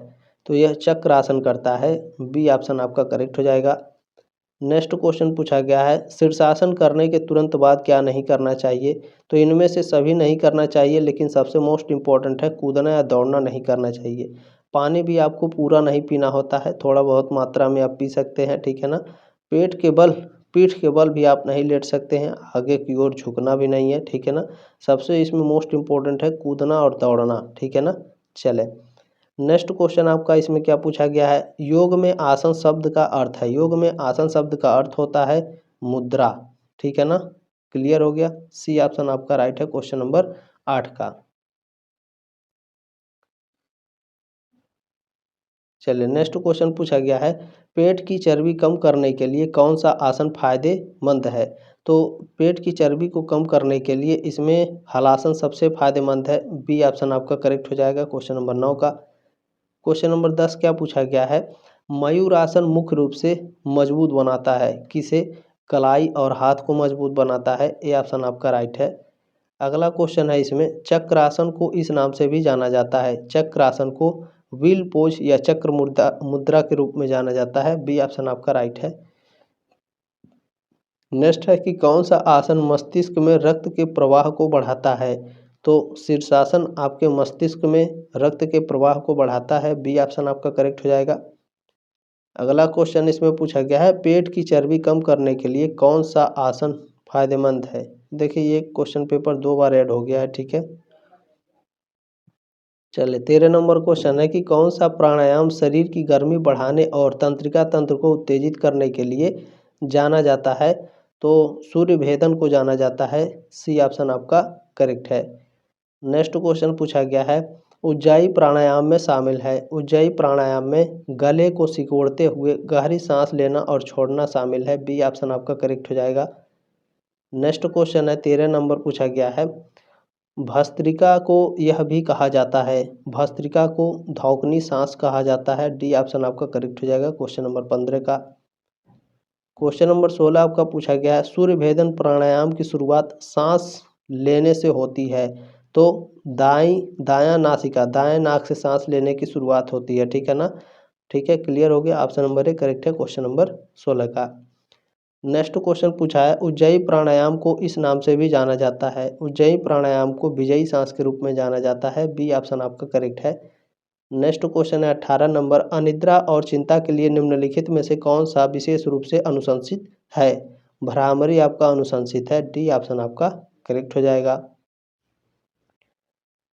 तो यह चक्रासन करता है, बी ऑप्शन आपका करेक्ट हो जाएगा। नेक्स्ट क्वेश्चन पूछा गया है, शीर्षासन करने के तुरंत बाद क्या नहीं करना चाहिए। तो इनमें से सभी नहीं करना चाहिए, लेकिन सबसे मोस्ट इम्पॉर्टेंट है कूदना या दौड़ना नहीं करना चाहिए। पानी भी आपको पूरा नहीं पीना होता है, थोड़ा बहुत मात्रा में आप पी सकते हैं, ठीक है ना। पेट के बल पीठ के बल भी आप नहीं लेट सकते हैं, आगे की ओर झुकना भी नहीं है, ठीक है ना। सबसे इसमें मोस्ट इम्पॉर्टेंट है कूदना और दौड़ना, ठीक है ना। चले, नेक्स्ट क्वेश्चन आपका इसमें क्या पूछा गया है, योग में आसन शब्द का अर्थ है। योग में आसन शब्द का अर्थ होता है मुद्रा, ठीक है ना। क्लियर हो गया, सी ऑप्शन आपका राइट है क्वेश्चन नंबर 8 का। चलिए, नेक्स्ट क्वेश्चन पूछा गया है, पेट की चर्बी कम करने के लिए कौन सा आसन फायदेमंद है। तो पेट की चर्बी को कम करने के लिए इसमें हलासन सबसे फायदेमंद है, बी ऑप्शन आपका करेक्ट हो जाएगा क्वेश्चन नंबर 9 का। क्वेश्चन नंबर 10 क्या पूछा गया है, मयूरासन मुख्य रूप से मजबूत बनाता है किसे। कलाई और हाथ को मजबूत बनाता है, ये ऑप्शन आपका राइट है। अगला क्वेश्चन है इसमें, चक्रासन को इस नाम से भी जाना जाता है। चक्रासन को व्हील पोज या चक्र मुद्रा मुद्रा के रूप में जाना जाता है, बी ऑप्शन आपका राइट है। नेक्स्ट है कि कौन सा आसन मस्तिष्क में रक्त के प्रवाह को बढ़ाता है। तो शीर्षासन आपके मस्तिष्क में रक्त के प्रवाह को बढ़ाता है, बी ऑप्शन आपका करेक्ट हो जाएगा। अगला क्वेश्चन इसमें पूछा गया है, पेट की चर्बी कम करने के लिए कौन सा आसन फायदेमंद है। देखिए ये क्वेश्चन पेपर 2 बार ऐड हो गया है, ठीक है। चलिए, 13 नंबर क्वेश्चन है कि कौन सा प्राणायाम शरीर की गर्मी बढ़ाने और तंत्रिका तंत्र को उत्तेजित करने के लिए जाना जाता है। तो सूर्य भेदन को जाना जाता है, सी ऑप्शन आपका करेक्ट है। नेक्स्ट क्वेश्चन पूछा गया है, उज्जाई प्राणायाम में शामिल है। उज्जाई प्राणायाम में गले को सिकोड़ते हुए गहरी सांस लेना और छोड़ना शामिल है, बी ऑप्शन आपका करेक्ट हो जाएगा। नेक्स्ट क्वेश्चन है 13 नंबर पूछा गया है, भस्त्रिका को यह भी कहा जाता है। भस्त्रिका को धौकनी सांस कहा जाता है, डी ऑप्शन आपका करेक्ट हो जाएगा क्वेश्चन नंबर 15 का। क्वेश्चन नंबर 16 आपका पूछा गया है, सूर्य भेदन प्राणायाम की शुरुआत सांस लेने से होती है। तो दायां नासिका दाएं नाक से सांस लेने की शुरुआत होती है, ठीक है ना। ठीक है, क्लियर हो गया, ऑप्शन नंबर ए करेक्ट है क्वेश्चन नंबर 16 का। नेक्स्ट क्वेश्चन पूछा है, उज्जयी प्राणायाम को इस नाम से भी जाना जाता है। उज्जयी प्राणायाम को विजयी सांस के रूप में जाना जाता है, बी ऑप्शन आपका करेक्ट है। नेक्स्ट क्वेश्चन है 18 नंबर, अनिद्रा और चिंता के लिए निम्नलिखित में से कौन सा विशेष रूप से अनुशंसित है। भ्रामरी आपका अनुशंसित है, डी ऑप्शन आपका करेक्ट हो जाएगा।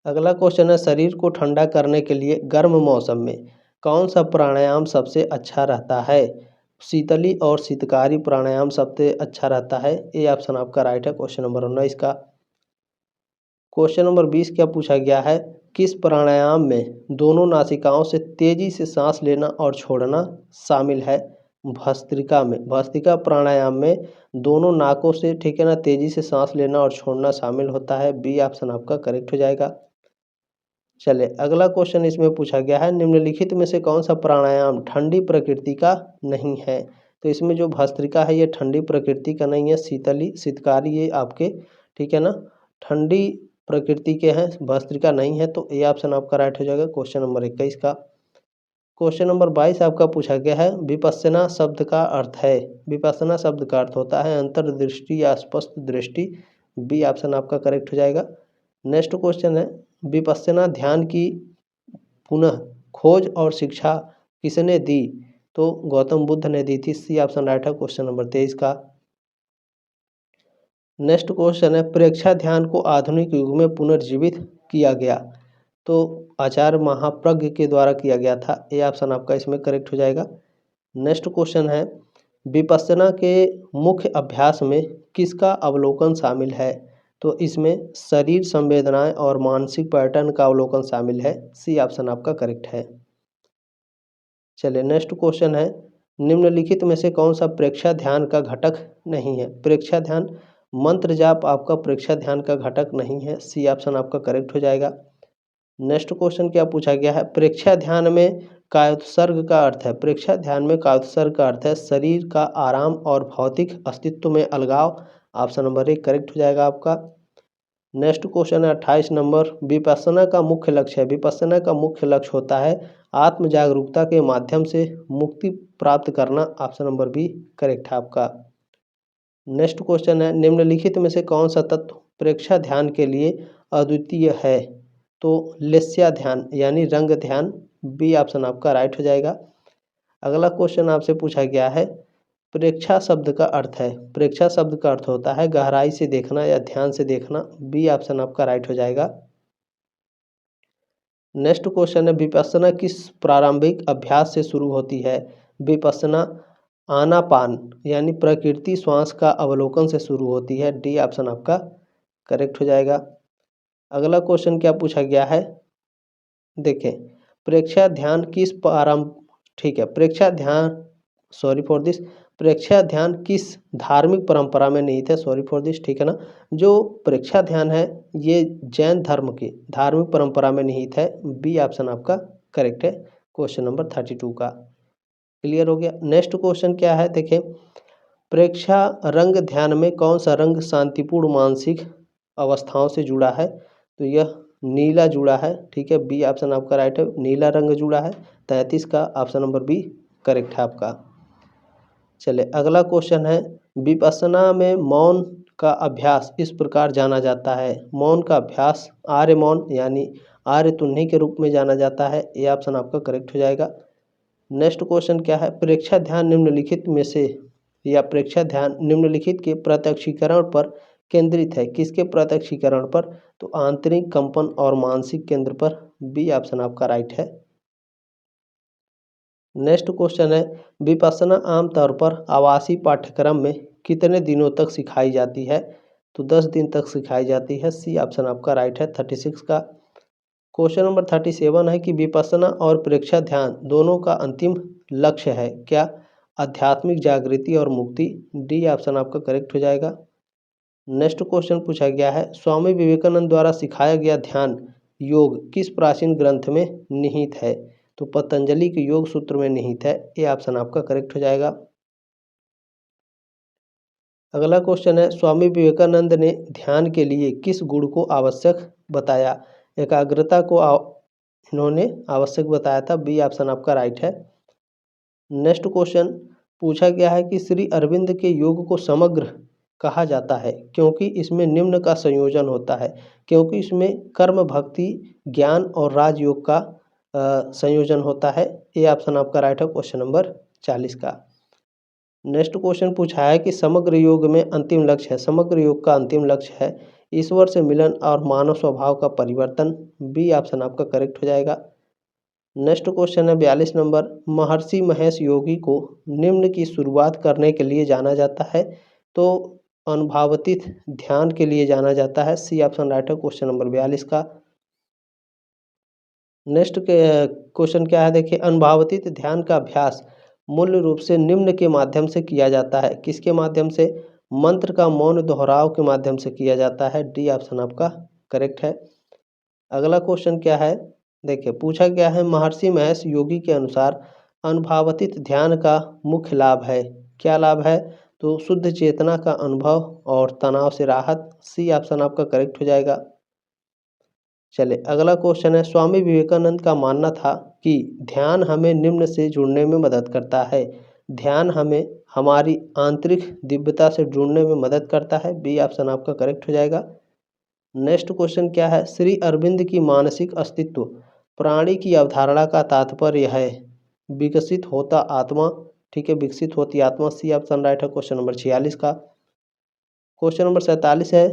अगला क्वेश्चन है, शरीर को ठंडा करने के लिए गर्म मौसम में कौन सा प्राणायाम सबसे अच्छा रहता है। शीतली और शीतकारी प्राणायाम सबसे अच्छा रहता है, ये ऑप्शन आपका राइट है क्वेश्चन नंबर 19 का। क्वेश्चन नंबर 20 क्या पूछा गया है, किस प्राणायाम में दोनों नासिकाओं से तेजी से सांस लेना और छोड़ना शामिल है। भस्त्रिका में, भस्त्रिका प्राणायाम में दोनों नाकों से, ठीक है ना, तेजी से सांस लेना और छोड़ना शामिल होता है, बी ऑप्शन आपका करेक्ट हो जाएगा। चले, अगला क्वेश्चन इसमें पूछा गया है, निम्नलिखित में से कौन सा प्राणायाम ठंडी प्रकृति का नहीं है। तो इसमें जो भस्त्रिका है ये ठंडी प्रकृति का नहीं है, शीतली शीतकारी ये आपके, ठीक है ना, ठंडी प्रकृति के हैं, भस्त्रिका नहीं है, तो ए ऑप्शन आपका राइट हो जाएगा क्वेश्चन नंबर 21 का। क्वेश्चन नंबर 22 आपका पूछा गया है, विपस्सना शब्द का अर्थ है। विपस्सना शब्द का अर्थ होता है अंतर्दृष्टि या स्पष्ट दृष्टि। बी ऑप्शन आपका करेक्ट हो जाएगा। नेक्स्ट क्वेश्चन है, विपस्सना ध्यान की पुनः खोज और शिक्षा किसने दी? तो गौतम बुद्ध ने दी थी। सी ऑप्शन राइट है क्वेश्चन नंबर 23 का। नेक्स्ट क्वेश्चन है, प्रेक्षा ध्यान को आधुनिक युग में पुनर्जीवित किया गया। तो आचार्य महाप्रज्ञ के द्वारा किया गया था। ए ऑप्शन आपका इसमें करेक्ट हो जाएगा। नेक्स्ट क्वेश्चन है, विपस्सना के मुख्य अभ्यास में किसका अवलोकन शामिल है? तो इसमें शरीर संवेदनाएं और मानसिक पैटर्न का अवलोकन शामिल है। सी ऑप्शन आपका करेक्ट है। चलिए नेक्स्ट क्वेश्चन है, निम्नलिखित में से कौन सा प्रेक्षा ध्यान का घटक नहीं है? प्रेक्षा ध्यान मंत्र जाप आपका प्रेक्षा ध्यान का घटक नहीं है। सी ऑप्शन आपका करेक्ट हो जाएगा। नेक्स्ट क्वेश्चन क्या पूछा गया है, प्रेक्षा ध्यान में कायोत्सर्ग का अर्थ है। प्रेक्षा ध्यान में कायोत्सर्ग का अर्थ है शरीर का आराम और भौतिक अस्तित्व में अलगाव। ऑप्शन नंबर 1 करेक्ट हो जाएगा आपका। नेक्स्ट क्वेश्चन है 28 नंबर, विपस्सना का मुख्य लक्ष्य है। विपस्सना का मुख्य लक्ष्य होता है आत्म जागरूकता के माध्यम से मुक्ति प्राप्त करना। ऑप्शन नंबर बी करेक्ट है आपका। नेक्स्ट क्वेश्चन है, निम्नलिखित में से कौन सा तत्व प्रेक्षा ध्यान के लिए अद्वितीय है? तो लेस्या ध्यान यानी रंग ध्यान। बी ऑप्शन आपका राइट हो जाएगा। अगला क्वेश्चन आपसे पूछा गया है, प्रेक्षा शब्द का अर्थ है। प्रेक्षा शब्द का अर्थ होता है गहराई से देखना या ध्यान से देखना। बी ऑप्शन आपका राइट हो जाएगा। नेक्स्ट क्वेश्चन है, विपस्सना किस प्रारंभिक अभ्यास से शुरू होती है? विपस्सना आनापान यानी प्रकृति श्वास का अवलोकन से शुरू होती है। डी ऑप्शन आपका करेक्ट हो जाएगा। अगला क्वेश्चन क्या पूछा गया है, देखें, प्रेक्षा ध्यान किस प्रेक्षा ध्यान किस धार्मिक परंपरा में निहित है? सॉरी फॉर दिस, ठीक है ना। जो प्रेक्षा ध्यान है ये जैन धर्म की धार्मिक परंपरा में निहित है। बी ऑप्शन आपका करेक्ट है क्वेश्चन नंबर 32 का। क्लियर हो गया। नेक्स्ट क्वेश्चन क्या है, देखें, प्रेक्षा रंग ध्यान में कौन सा रंग शांतिपूर्ण मानसिक अवस्थाओं से जुड़ा है? तो यह नीला जुड़ा है, ठीक है। बी ऑप्शन आपका राइट है, नीला रंग जुड़ा है। 33 का ऑप्शन नंबर बी करेक्ट है आपका। चलिए अगला क्वेश्चन है, विपस्सना में मौन का अभ्यास इस प्रकार जाना जाता है। मौन का अभ्यास आर्य मौन यानी आर्य तुन्ही के रूप में जाना जाता है। ये ऑप्शन आपका करेक्ट हो जाएगा। नेक्स्ट क्वेश्चन क्या है, प्रेक्षा ध्यान निम्नलिखित में से या प्रेक्षा ध्यान निम्नलिखित के प्रत्यक्षीकरण पर केंद्रित है। किसके प्रत्यक्षीकरण पर? तो आंतरिक कंपन और मानसिक केंद्र पर। बी ऑप्शन आपका राइट है। नेक्स्ट क्वेश्चन है, विपस्सना आमतौर पर आवासीय पाठ्यक्रम में कितने दिनों तक सिखाई जाती है? तो 10 दिन तक सिखाई जाती है। सी ऑप्शन आपका राइट है 36 का। क्वेश्चन नंबर 37 है कि विपस्सना और प्रेक्षा ध्यान दोनों का अंतिम लक्ष्य है क्या? आध्यात्मिक जागृति और मुक्ति। डी ऑप्शन आपका करेक्ट हो जाएगा। नेक्स्ट क्वेश्चन पूछा गया है, स्वामी विवेकानंद द्वारा सिखाया गया ध्यान योग किस प्राचीन ग्रंथ में निहित है? तो पतंजलि के योग सूत्र में निहित है। ये ऑप्शन आपका करेक्ट हो जाएगा। अगला क्वेश्चन है, स्वामी विवेकानंद ने ध्यान के लिए किस गुण को आवश्यक बताया? एकाग्रता को इन्होंने आवश्यक बताया था। बी ऑप्शन आपका राइट है। नेक्स्ट क्वेश्चन पूछा गया है कि श्री अरविंद के योग को समग्र कहा जाता है क्योंकि इसमें निम्न का संयोजन होता है। क्योंकि इसमें कर्म भक्ति ज्ञान और राजयोग का संयोजन होता है। ये ऑप्शन आपका राइट है क्वेश्चन नंबर 40 का। नेक्स्ट क्वेश्चन पूछा है कि समग्र योग में अंतिम लक्ष्य है। समग्र योग का अंतिम लक्ष्य है ईश्वर से मिलन और मानव स्वभाव का परिवर्तन। बी ऑप्शन आपका करेक्ट हो जाएगा। नेक्स्ट क्वेश्चन है 42 नंबर, महर्षि महेश योगी को निम्न की शुरुआत करने के लिए जाना जाता है। तो अनुभवातीत ध्यान के लिए जाना जाता है। सी ऑप्शन राइट है क्वेश्चन नंबर 42 का। नेक्स्ट क्वेश्चन क्या है, देखिए, अनुभवातीत ध्यान का अभ्यास मूल रूप से निम्न के माध्यम से किया जाता है। किसके माध्यम से? मंत्र का मौन दोहराव के माध्यम से किया जाता है। डी ऑप्शन आपका करेक्ट है। अगला क्वेश्चन क्या है, देखिए, पूछा गया है महर्षि महेश योगी के अनुसार अनुभवातीत ध्यान का मुख्य लाभ है। क्या लाभ है? तो शुद्ध चेतना का अनुभव और तनाव से राहत, सी ऑप्शन आपका करेक्ट हो जाएगा। चलिए अगला क्वेश्चन है, स्वामी विवेकानंद का मानना था कि ध्यान हमें निम्न से जुड़ने में मदद करता है। ध्यान हमें हमारी आंतरिक दिव्यता से जुड़ने में मदद करता है, बी ऑप्शन आपका करेक्ट हो जाएगा। नेक्स्ट क्वेश्चन क्या है, श्री अरविंद की मानसिक अस्तित्व प्राणी की अवधारणा का तात्पर्य है विकसित होता आत्मा, ठीक है, विकसित होती आत्मा, सी ऑप्शन राइट है क्वेश्चन नंबर 46 का। क्वेश्चन नंबर 47 है,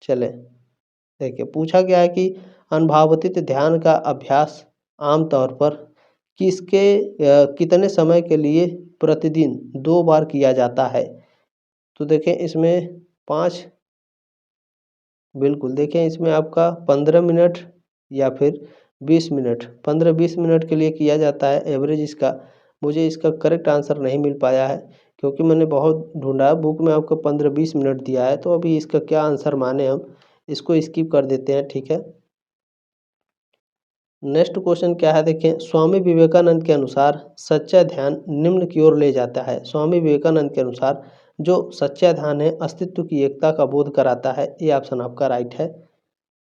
चले देखिए पूछा गया है कि अनुभवातीत ध्यान का अभ्यास आमतौर पर कितने समय के लिए प्रतिदिन 2 बार किया जाता है। तो देखें इसमें 5, बिल्कुल देखें इसमें आपका 15 मिनट या फिर 20 मिनट, 15-20 मिनट के लिए किया जाता है एवरेज इसका। मुझे इसका करेक्ट आंसर नहीं मिल पाया है क्योंकि मैंने बहुत ढूंढा, बुक में आपको 15-20 मिनट दिया है, तो अभी इसका क्या आंसर माने, हम इसको स्किप कर देते हैं, ठीक है। नेक्स्ट क्वेश्चन क्या है, देखें स्वामी विवेकानंद के अनुसार सच्चा ध्यान निम्न की ओर ले जाता है। स्वामी विवेकानंद के अनुसार जो सच्चा ध्यान है अस्तित्व की एकता का बोध कराता है, ये ऑप्शन आपका राइट है।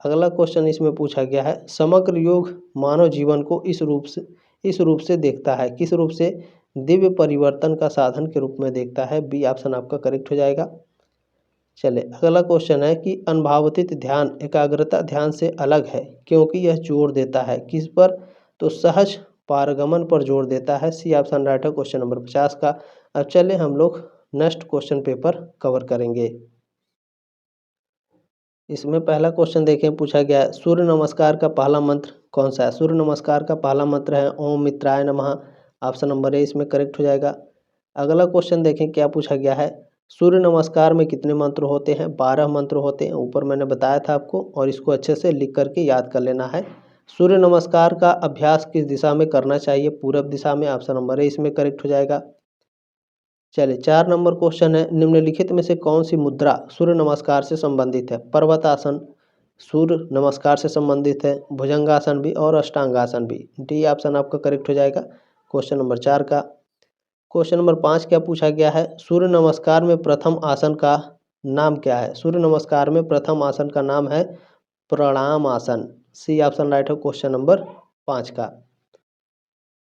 अगला क्वेश्चन इसमें पूछा गया है, समग्र योग मानव जीवन को इस रूप से देखता है, किस रूप से, दिव्य परिवर्तन का साधन के रूप में देखता है, बी ऑप्शन आपका करेक्ट हो जाएगा। चले अगला क्वेश्चन है कि अनुभवातीत ध्यान एकाग्रता ध्यान से अलग है क्योंकि यह जोर देता है किस पर, तो सहज पारगमन पर जोर देता है, सी ऑप्शन राइट है क्वेश्चन नंबर 50 का। अब चले हम लोग नेक्स्ट क्वेश्चन पेपर कवर करेंगे। इसमें पहला क्वेश्चन देखें, पूछा गया है सूर्य नमस्कार का पहला मंत्र कौन सा है। सूर्य नमस्कार का पहला मंत्र है ओम मित्राय नमः, ऑप्शन नंबर ए इसमें करेक्ट हो जाएगा। अगला क्वेश्चन देखें क्या पूछा गया है, सूर्य नमस्कार में कितने मंत्र होते हैं, 12 मंत्र होते हैं, ऊपर मैंने बताया था आपको, और इसको अच्छे से लिख करके याद कर लेना है। सूर्य नमस्कार का अभ्यास किस दिशा में करना चाहिए, पूरब दिशा में, ऑप्शन नंबर ए इसमें करेक्ट हो जाएगा। चलिए 4 नंबर क्वेश्चन है, निम्नलिखित में से कौन सी मुद्रा सूर्य नमस्कार से संबंधित है। पर्वतासन सूर्य नमस्कार से संबंधित है, भुजंगासन भी और अष्टांगासन भी, डी ऑप्शन आपका करेक्ट हो जाएगा क्वेश्चन नंबर 4 का। क्वेश्चन नंबर 5 क्या पूछा गया है, सूर्य नमस्कार में प्रथम आसन का नाम क्या है। सूर्य नमस्कार में प्रथम आसन का नाम है प्रणाम आसन, सी ऑप्शन राइट है क्वेश्चन नंबर 5 का।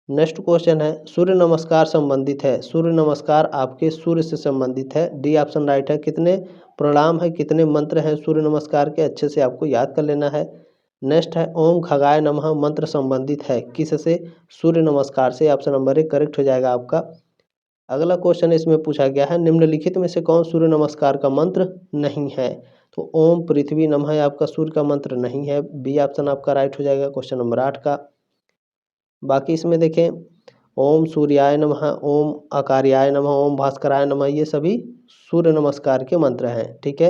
नेक्स्ट क्वेश्चन है, सूर्य नमस्कार संबंधित है, सूर्य नमस्कार आपके सूर्य से संबंधित है, डी ऑप्शन राइट है। कितने प्रणाम है, कितने मंत्र हैं सूर्य नमस्कार के, अच्छे से आपको याद कर लेना है। नेक्स्ट है ओम खगाय नमः मंत्र संबंधित है किससे, सूर्य नमस्कार से, ऑप्शन नंबर ए करेक्ट हो जाएगा आपका। अगला क्वेश्चन इसमें पूछा गया है, निम्नलिखित में से कौन सूर्य नमस्कार का मंत्र नहीं है। तो ओम पृथ्वी नमः आपका सूर्य का मंत्र नहीं है, बी ऑप्शन आपका राइट हो जाएगा क्वेश्चन नंबर 8 का। बाकी इसमें देखें ओम सूर्याय नमः, ओम आकार्याय नमः, ओम भास्कराय नमः, ये सभी सूर्य नमस्कार के मंत्र हैं, ठीक है।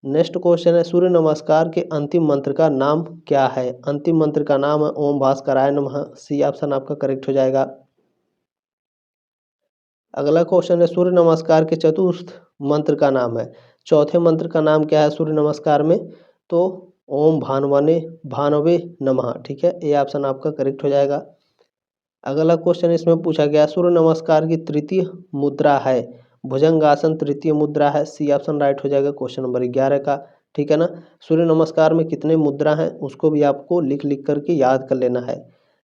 नेक्स्ट क्वेश्चन है, सूर्य नमस्कार के अंतिम मंत्र का नाम क्या है। अंतिम मंत्र का नाम है ओम भास्कराय नमः, सी ऑप्शन आपका करेक्ट हो जाएगा। अगला क्वेश्चन है, सूर्य नमस्कार के चतुर्थ मंत्र का नाम है, चौथे मंत्र का नाम क्या है सूर्य नमस्कार में, तो ओम भानवे नमः, ठीक है, ये ऑप्शन आपका करेक्ट हो जाएगा। अगला क्वेश्चन इसमें पूछा गया, सूर्य नमस्कार की तृतीय मुद्रा है भुजंगासन, तृतीय मुद्रा है, सी ऑप्शन राइट हो जाएगा क्वेश्चन नंबर 11 का, ठीक है ना। सूर्य नमस्कार में कितने मुद्रा हैं उसको भी आपको लिख लिख करके याद कर लेना है।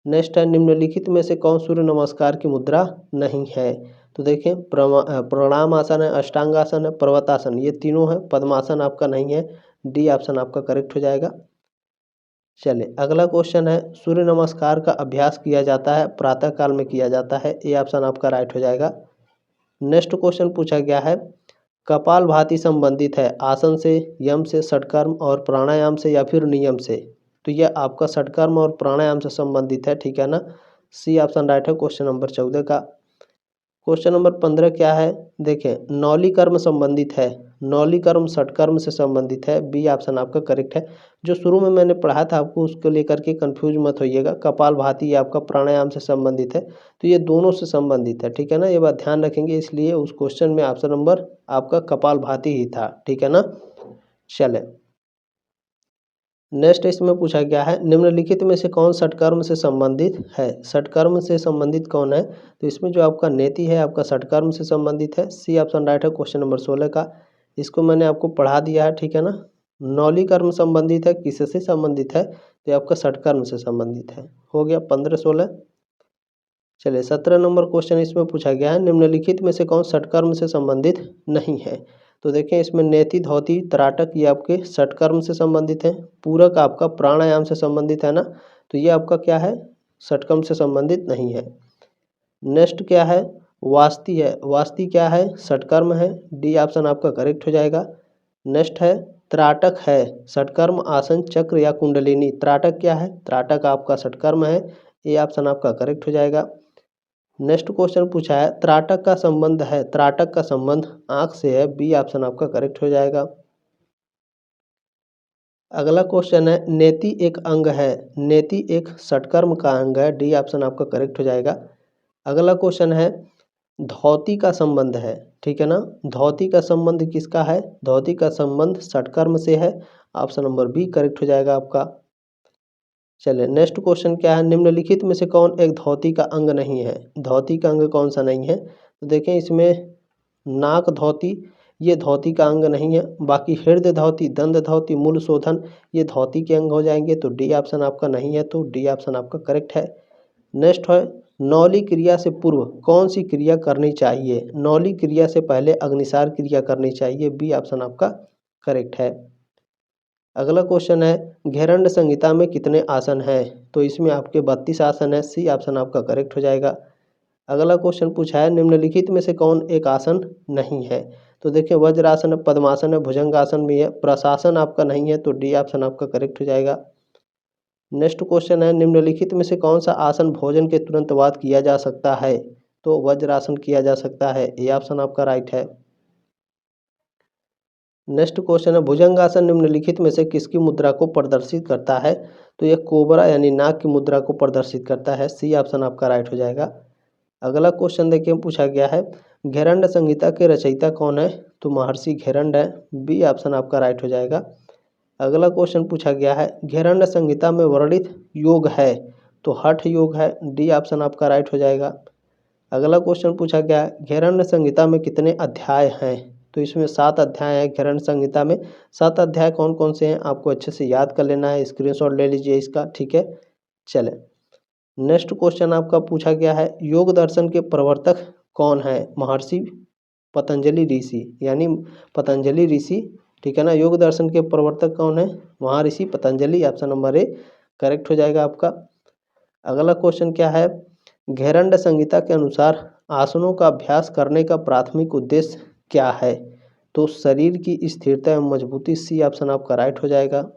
नेक्स्ट है, निम्नलिखित में से कौन सूर्य नमस्कार की मुद्रा नहीं है। तो देखें प्रणाम आसन है, अष्टांगासन है, पर्वतासन, ये तीनों है, पद्मासन आपका नहीं है, डी ऑप्शन आपका करेक्ट हो जाएगा। चलिए अगला क्वेश्चन है, सूर्य नमस्कार का अभ्यास किया जाता है प्रातः काल में किया जाता है, ये ऑप्शन आपका राइट हो जाएगा। नेक्स्ट क्वेश्चन पूछा गया है, कपालभाति संबंधित है आसन से, यम से, षटकर्म और प्राणायाम से या फिर नियम से। तो यह आपका षटकर्म और प्राणायाम से संबंधित है, ठीक है ना, सी ऑप्शन राइट है क्वेश्चन नंबर 14 का। क्वेश्चन नंबर 15 क्या है, देखें नौली कर्म संबंधित है, नौली कर्म षटकर्म से संबंधित है, बी ऑप्शन आपका करेक्ट है। जो शुरू में मैंने पढ़ा था आपको उसको लेकर के कंफ्यूज मत होइएगा, कपालभाति ये आपका प्राणायाम से संबंधित है, तो ये दोनों से संबंधित है, ठीक है ना, ये बात ध्यान रखेंगे, इसलिए उस क्वेश्चन में ऑप्शन नंबर आपका कपालभाति ही था, ठीक है ना। चले नेक्स्ट इसमें पूछा गया है निम्नलिखित में से कौन षटकर्म से संबंधित है। षटकर्म से संबंधित कौन है, तो इसमें जो आपका नेति है आपका षटकर्म से संबंधित है। सी ऑप्शन राइट है क्वेश्चन नंबर 16 का। इसको मैंने आपको पढ़ा दिया है, ठीक है ना। नौली कर्म संबंधित है, किससे संबंधित है, तो ये आपका षटकर्म से संबंधित है। हो गया 15-16। चलिए 17 नंबर क्वेश्चन इसमें पूछा गया है निम्नलिखित में से कौन षटकर्म से संबंधित नहीं है। तो देखें इसमें नेति धौती त्राटक ये आपके षटकर्म से संबंधित है। पूरक आपका प्राणायाम से संबंधित है ना, तो ये आपका क्या है, षटकर्म से संबंधित नहीं है। नेक्स्ट क्या है, वास्ती है। वास्ती क्या है, षटकर्म है। डी ऑप्शन आपका करेक्ट हो जाएगा। नेक्स्ट है त्राटक है, षटकर्म आसन चक्र या कुंडलिनी। त्राटक क्या है, त्राटक आपका षटकर्म है। ए ऑप्शन आपका करेक्ट हो जाएगा। नेक्स्ट क्वेश्चन पूछा है त्राटक का संबंध है, त्राटक का संबंध आंख से है। बी ऑप्शन आपका करेक्ट हो जाएगा। अगला क्वेश्चन है नेति एक अंग है, नेति एक षटकर्म का अंग है। डी ऑप्शन आपका करेक्ट हो जाएगा। अगला क्वेश्चन है धौती का संबंध है, ठीक है ना। धौती का संबंध किसका है, धौती का संबंध षटकर्म से है। ऑप्शन नंबर बी करेक्ट हो जाएगा आपका। चलिए नेक्स्ट क्वेश्चन क्या है निम्नलिखित में से कौन एक धौती का अंग नहीं है। धौती का अंग कौन सा नहीं है, तो देखें इसमें नाक धौती ये धौती का अंग नहीं है। बाकी हृदय धौती, दंड धौती, मूल शोधन ये धौती के अंग हो जाएंगे। तो डी ऑप्शन आपका नहीं है, तो डी ऑप्शन आपका करेक्ट है। नेक्स्ट है नौली क्रिया से पूर्व कौन सी क्रिया करनी चाहिए। नौली क्रिया से पहले अग्निसार क्रिया करनी चाहिए। बी ऑप्शन आपका करेक्ट है। अगला क्वेश्चन है घेरंड संहिता में कितने आसन हैं, तो इसमें आपके 32 आसन है। सी ऑप्शन आपका करेक्ट हो जाएगा। अगला क्वेश्चन पूछा है निम्नलिखित में से कौन एक आसन नहीं है, तो देखिए वज्रासन है, पद्मासन है, भुजंगासन भी है। प्रशासन आपका नहीं है, तो डी ऑप्शन आपका करेक्ट हो जाएगा। नेक्स्ट क्वेश्चन है निम्नलिखित में से कौन सा आसन भोजन के तुरंत बाद किया जा सकता है, तो वज्रासन किया जा सकता है। ये ऑप्शन आपका राइट है। नेक्स्ट क्वेश्चन है भुजंगासन निम्नलिखित में से किसकी मुद्रा को प्रदर्शित करता है, तो यह कोबरा यानी नाग की मुद्रा को प्रदर्शित करता है। सी ऑप्शन आपका राइट हो जाएगा। अगला क्वेश्चन देखिए पूछा गया है घेरंड संहिता के रचयिता कौन है, तो महर्षि घेरंड है। बी ऑप्शन आपका राइट हो जाएगा। अगला क्वेश्चन पूछा गया है घेरंड संहिता में वर्णित योग है, तो हठ योग है। डी ऑप्शन आपका राइट हो जाएगा। अगला क्वेश्चन पूछा गया घेरंड संहिता में कितने अध्याय हैं, तो इसमें 7 अध्याय हैं घेरंड संहिता में। 7 अध्याय कौन कौन से हैं आपको अच्छे से याद कर लेना है, स्क्रीनशॉट ले लीजिए इसका, ठीक है। चले नेक्स्ट क्वेश्चन आपका पूछा गया है योग दर्शन के प्रवर्तक कौन है। महर्षि पतंजलि ऋषि यानी पतंजलि ऋषि, ठीक है ना। योग दर्शन के प्रवर्तक कौन है, महर्षि Patanjali. Option number A correct हो जाएगा आपका। अगला क्वेश्चन क्या है घेरंड संहिता के अनुसार आसनों का अभ्यास करने का प्राथमिक उद्देश्य क्या है, तो शरीर की स्थिरता एवं मजबूती। सी ऑप्शन आपका राइट हो जाएगा।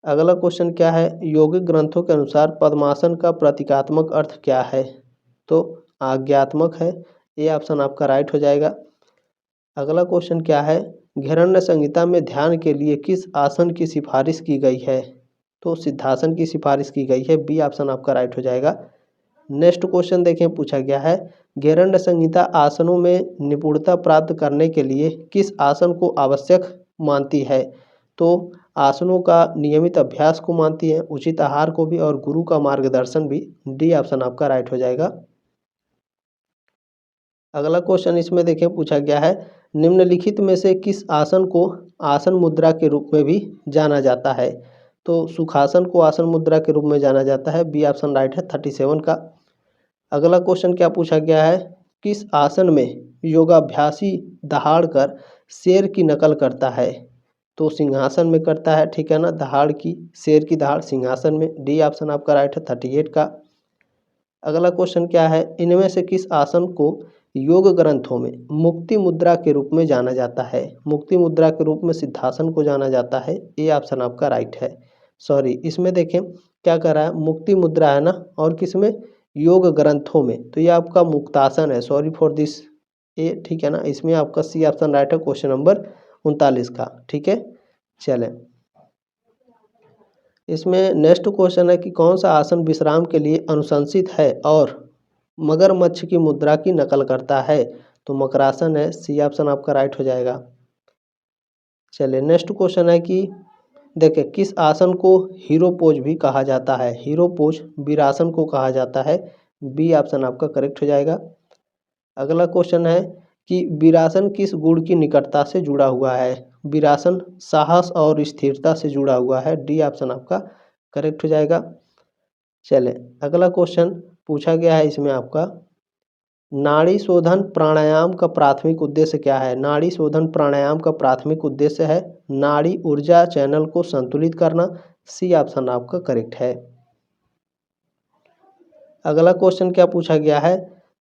अगला क्वेश्चन क्या है योगिक ग्रंथों के अनुसार पद्मासन का प्रतीकात्मक अर्थ क्या है, तो आज्ञात्मक है। ये ऑप्शन आपका राइट हो जाएगा। अगला क्वेश्चन क्या है घेरंड संहिता में ध्यान के लिए किस आसन की सिफारिश की गई है, तो सिद्धासन की सिफारिश की गई है। बी ऑप्शन आपका राइट हो जाएगा। नेक्स्ट क्वेश्चन देखें पूछा गया है घेरंड संहिता आसनों में निपुणता प्राप्त करने के लिए किस आसन को आवश्यक मानती है, तो आसनों का नियमित अभ्यास को मानती है, उचित आहार को भी और गुरु का मार्गदर्शन भी। डी ऑप्शन आपका राइट हो जाएगा। अगला क्वेश्चन इसमें देखें पूछा गया है निम्नलिखित में से किस आसन को आसन मुद्रा के रूप में भी जाना जाता है, तो सुखासन को आसन मुद्रा के रूप में जाना जाता है। बी ऑप्शन राइट है 37 का। अगला क्वेश्चन क्या पूछा गया है किस आसन में योगाभ्यासी दहाड़ कर शेर की नकल करता है, तो सिंहासन में करता है, ठीक है ना। दहाड़ की, शेर की दहाड़ सिंहासन में। डी ऑप्शन आपका राइट है 38 का। अगला क्वेश्चन क्या है इनमें से किस आसन को योग ग्रंथों में मुक्ति मुद्रा के रूप में जाना जाता है। मुक्ति मुद्रा के रूप में सिद्धासन को जाना जाता है। ये ऑप्शन आपका राइट है। सॉरी इसमें देखें क्या कर रहा है मुक्ति मुद्रा है ना, और किसमें योग ग्रंथों में, तो ये आपका मुक्तासन है। सॉरी फॉर दिस ए, ठीक है ना। इसमें आपका सी ऑप्शन राइट है क्वेश्चन नंबर 39 का, ठीक है। चलें इसमें नेक्स्ट क्वेश्चन है कि कौन सा आसन विश्राम के लिए अनुशंसित है और मगरमच्छ की मुद्रा की नकल करता है, तो मकरासन है। सी ऑप्शन आपका राइट हो जाएगा। चलिए नेक्स्ट क्वेश्चन है कि देखिए किस आसन को हीरो पोज भी कहा जाता है? हीरो पोज वीरासन को कहा जाता है। बी ऑप्शन आपका करेक्ट हो जाएगा। अगला क्वेश्चन है कि वीरासन किस गुण की निकटता से जुड़ा हुआ है? वीरासन साहस और स्थिरता से जुड़ा हुआ है। डी ऑप्शन आपका करेक्ट हो जाएगा। चले अगला क्वेश्चन पूछा गया है इसमें आपका, नाड़ी शोधन प्राणायाम का प्राथमिक उद्देश्य क्या है? नाड़ी शोधन प्राणायाम का प्राथमिक उद्देश्य है नाड़ी ऊर्जा चैनल को संतुलित करना। सी ऑप्शन आपका करेक्ट है। अगला क्वेश्चन क्या पूछा गया है,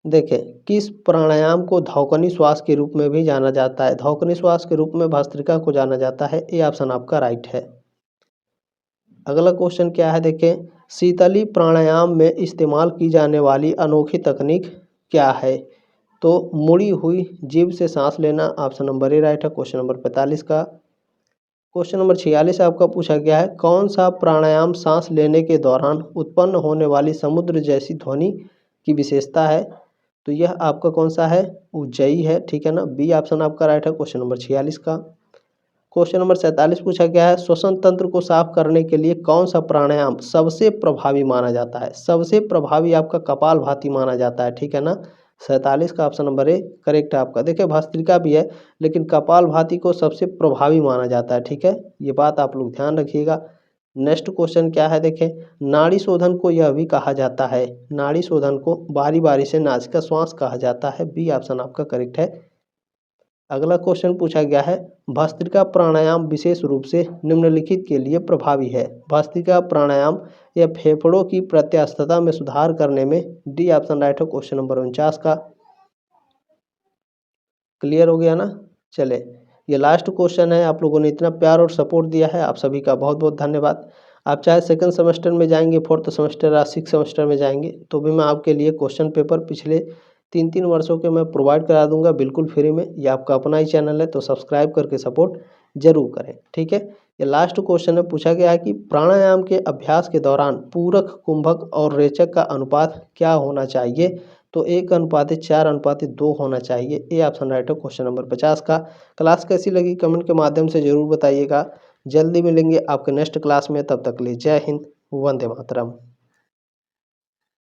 देखें किस प्राणायाम को धौकनी श्वास के रूप में भी जाना जाता है? धौकनी श्वास के रूप में भस्त्रिका को जाना जाता है। ए ऑप्शन आपका राइट है। अगला क्वेश्चन क्या है, देखें शीतली प्राणायाम में इस्तेमाल की जाने वाली अनोखी तकनीक क्या है? तो मुड़ी हुई जीभ से सांस लेना। ऑप्शन नंबर ए राइट है क्वेश्चन नंबर 45 का। क्वेश्चन नंबर 46 आपका पूछा गया है, कौन सा प्राणायाम सांस लेने के दौरान उत्पन्न होने वाली समुद्र जैसी ध्वनि की विशेषता है? तो यह आपका कौन सा है? उज्जयी है, ठीक है ना। बी ऑप्शन आपका राइट है क्वेश्चन नंबर 46 का। क्वेश्चन नंबर 47 पूछा गया है, श्वसन तंत्र को साफ करने के लिए कौन सा प्राणायाम सबसे प्रभावी माना जाता है? सबसे प्रभावी आपका कपालभाति माना जाता है, ठीक है ना। 47 का ऑप्शन नंबर ए करेक्ट है आपका। देखिए भस्त्रिका भी है लेकिन कपालभाति को सबसे प्रभावी माना जाता है, ठीक है। ये बात आप लोग ध्यान रखिएगा। नेक्स्ट क्वेश्चन क्या है, देखें नाड़ी शोधन को यह भी कहा जाता है, नाड़ी शोधन को बारी बारी से नासिका श्वास कहा जाता है। बी ऑप्शन आपका करेक्ट है। अगला क्वेश्चन पूछा गया है, भस्त्रिका प्राणायाम विशेष रूप से निम्नलिखित के लिए प्रभावी है। भस्त्रिका प्राणायाम या फेफड़ों की प्रत्यास्थता में सुधार करने में। डी ऑप्शन राइट है क्वेश्चन नंबर 49 का। क्लियर हो गया ना। चले ये लास्ट क्वेश्चन है। आप लोगों ने इतना प्यार और सपोर्ट दिया है, आप सभी का बहुत बहुत धन्यवाद। आप चाहे सेकंड सेमेस्टर में जाएंगे, फोर्थ सेमेस्टर या सिक्स सेमेस्टर में जाएंगे तो भी मैं आपके लिए क्वेश्चन पेपर पिछले 3 वर्षों के मैं प्रोवाइड करा दूंगा बिल्कुल फ्री में। ये आपका अपना ही चैनल है तो सब्सक्राइब करके सपोर्ट जरूर करें, ठीक है। ये लास्ट क्वेश्चन है, पूछा गया है कि प्राणायाम के अभ्यास के दौरान पूरक, कुंभक और रेचक का अनुपात क्या होना चाहिए? तो 1:4:2 होना चाहिए। ए ऑप्शन राइट है क्वेश्चन नंबर 50 का। क्लास कैसी लगी कमेंट के माध्यम से जरूर बताइएगा। जल्दी मिलेंगे आपके नेक्स्ट क्लास में, तब तक के लिए जय हिंद, वंदे मातरम।